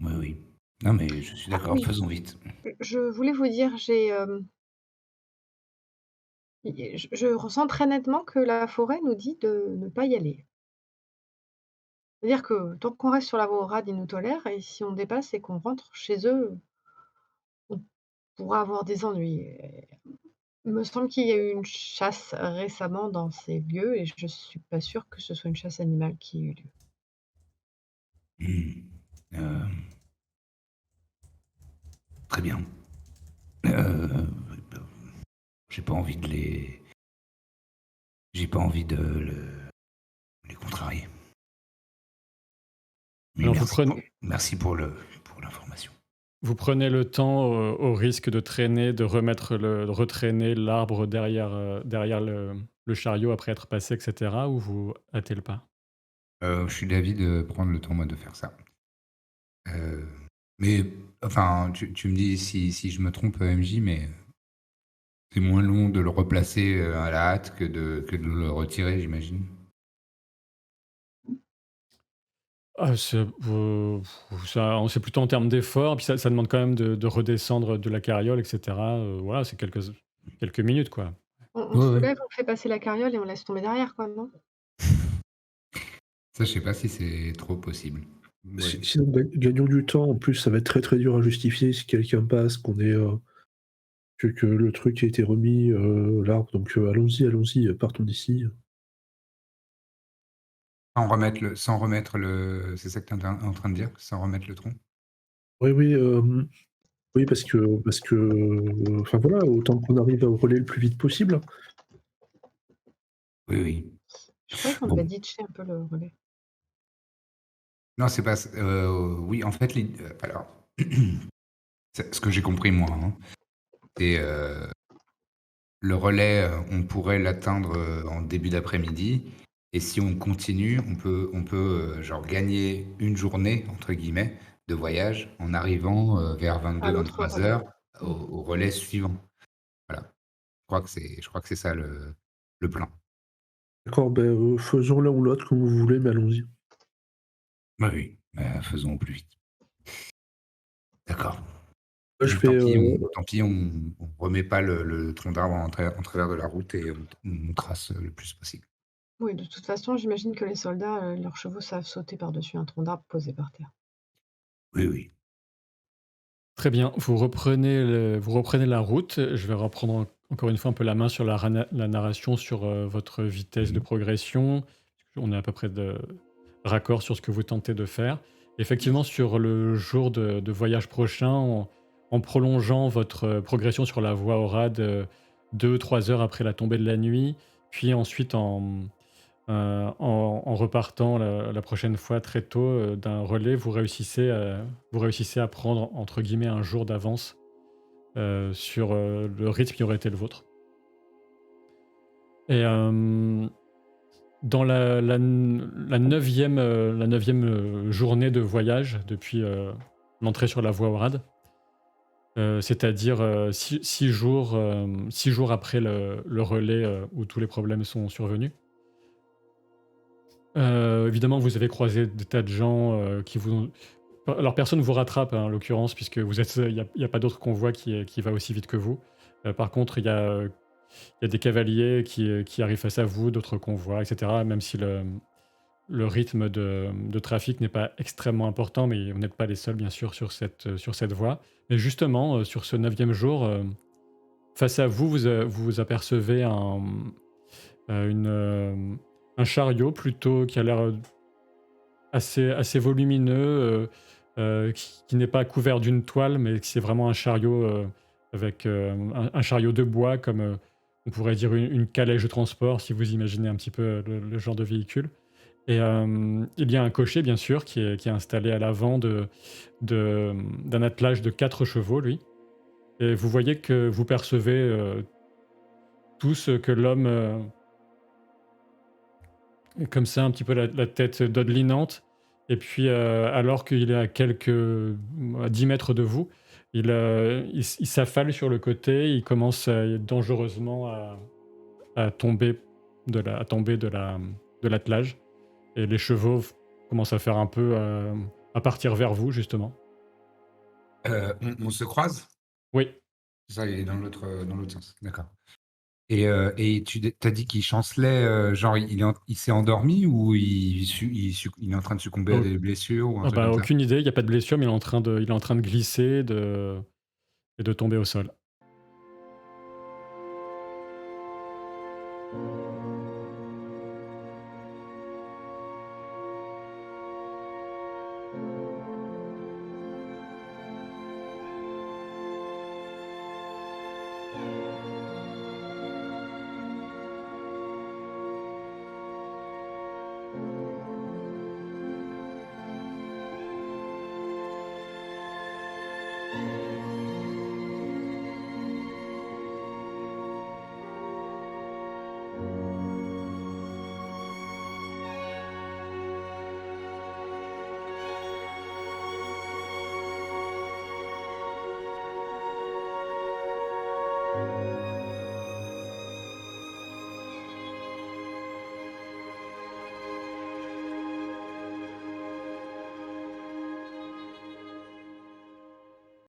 [SPEAKER 2] Oui, oui. Non, mais je suis
[SPEAKER 3] Ah
[SPEAKER 2] d'accord,
[SPEAKER 3] oui,
[SPEAKER 2] faisons vite.
[SPEAKER 3] je voulais vous dire, je ressens très nettement que la forêt nous dit de ne pas y aller. C'est-à-dire que tant qu'on reste sur la voie au rad, ils nous tolèrent et si on dépasse et qu'on rentre chez eux, on pourra avoir des ennuis et il me semble qu'il y a eu une chasse récemment dans ces lieux et je suis pas sûre que ce soit une chasse animale qui ait eu lieu.
[SPEAKER 2] Mmh. Heu, Très bien. Heu, j'ai pas envie de les j'ai pas envie de les contrarier. Mais
[SPEAKER 1] Alors
[SPEAKER 2] merci pour l'information.
[SPEAKER 1] vous prenez le temps, au risque de traîner, de retraîner l'arbre derrière, derrière le chariot après être passé et cetera, ou vous hâtez le pas?
[SPEAKER 2] Je suis d'avis de prendre le temps, moi, de faire ça. Heu, mais enfin, tu me dis si je me trompe, MJ, mais c'est moins long de le replacer, à la hâte que de le retirer, j'imagine?
[SPEAKER 1] Ah, c'est plutôt en termes d'effort, puis ça demande quand même de redescendre de la carriole et cetera, voilà, c'est quelques minutes, quoi.
[SPEAKER 3] On
[SPEAKER 2] Ouais,
[SPEAKER 3] se
[SPEAKER 2] ouais.
[SPEAKER 3] lève, on fait passer la carriole et on laisse tomber derrière quoi, non?
[SPEAKER 2] Ça, je sais pas si c'est trop possible.
[SPEAKER 4] Si
[SPEAKER 2] Ouais.
[SPEAKER 4] sinon gagnons du temps, en plus ça va être très, très dur à justifier si quelqu'un passe, qu'on est, que le truc a été remis, l'arbre donc allons-y, allons-y, partons d'ici.
[SPEAKER 2] Sans remettre le c'est ça que tu es en train de dire? Sans remettre le tronc?
[SPEAKER 4] Oui, oui, oui parce que, enfin voilà, autant qu'on arrive au relais le plus vite possible.
[SPEAKER 2] Oui, oui.
[SPEAKER 3] Je croyais qu'on devait
[SPEAKER 2] Bon,
[SPEAKER 3] ditcher un peu le relais.
[SPEAKER 2] non, c'est pas oui, en fait, alors, c'est ce que j'ai compris moi, hein, c'est, le relais, on pourrait l'atteindre, en début d'après-midi et si on continue, genre «gagner une journée» entre guillemets de voyage en arrivant, vers
[SPEAKER 3] À l'autre relais.
[SPEAKER 2] 22-23 heures
[SPEAKER 3] Mmh.
[SPEAKER 2] au relais suivant. Voilà. Je crois que c'est ça le plan.
[SPEAKER 4] D'accord, ben, faisons l'un ou l'autre comme vous voulez, mais allons-y.
[SPEAKER 2] Bah, oui, faisons au plus vite. D'accord.
[SPEAKER 4] Là je
[SPEAKER 2] Et
[SPEAKER 4] fais,
[SPEAKER 2] tant pis, on remet pas le tronc d'arbre en travers de la route et on trace, le plus possible.
[SPEAKER 3] Oui, de toute façon, j'imagine que les soldats, leurs chevaux savent sauter par-dessus un tronc d'arbre posé par terre.
[SPEAKER 2] Oui, oui.
[SPEAKER 1] Très bien, vous reprenez la route. Je vais reprendre encore une fois un peu la main sur la narration sur, votre vitesse de
[SPEAKER 2] Mmh.
[SPEAKER 1] progression. On est à peu près raccord sur ce que vous tentez de faire. Effectivement, sur le jour de voyage prochain, en prolongeant votre, progression sur la voie Orade, 2-3 heures après la tombée de la nuit, puis ensuite en repartant la prochaine fois très tôt, d'un relais, vous réussissez à prendre entre guillemets «un jour d'avance», sur, le rythme qui aurait été le vôtre. Et dans la 9e journée de voyage depuis, l'entrée sur la voie Orade, c'est-à-dire, 6 jours après le relais, où tous les problèmes sont survenus. Évidemment, vous avez croisé des tas de gens, qui vous ont alors personne ne vous rattrape, hein, en l'occurrence, puisque vous êtes, il y a pas d'autre convoi qui va aussi vite que vous. Par contre, il y a des cavaliers qui arrivent face à vous, d'autres convois et cetera, même si le rythme de trafic n'est pas extrêmement important, mais vous n'êtes pas les seuls, bien sûr, sur cette voie. Mais justement, sur ce 9e jour, face à vous, vous apercevez un chariot plutôt qui a l'air, assez volumineux, qui n'est pas couvert d'une toile, mais qui c'est vraiment un chariot, avec, un chariot de bois comme, on pourrait dire une calèche de transport si vous imaginez un petit peu, le genre de véhicule. Et il y a un cocher bien sûr qui est installé à l'avant d'un attelage de 4 chevaux lui, et vous voyez que vous percevez, tous que l'homme, comme ça, un petit peu la tête dodelinante, et puis, alors qu'il est à 10 mètres de vous, Il s'affale sur le côté, il commence dangereusement à tomber de l'attelage. Et les chevaux commencent à faire un peu à partir vers vous, justement.
[SPEAKER 2] On se croise?
[SPEAKER 1] Oui,
[SPEAKER 2] C'est ça, il est dans l'autre sens. D'accord. Et tu as dit qu'il chancelait, genre il s'est endormi ou il est en train de succomber à
[SPEAKER 1] Au-
[SPEAKER 2] des blessures ou un truc
[SPEAKER 1] bah,
[SPEAKER 2] comme ça?
[SPEAKER 1] aucune idée, il n'y a pas de blessure, mais il est en train de glisser et de tomber au sol.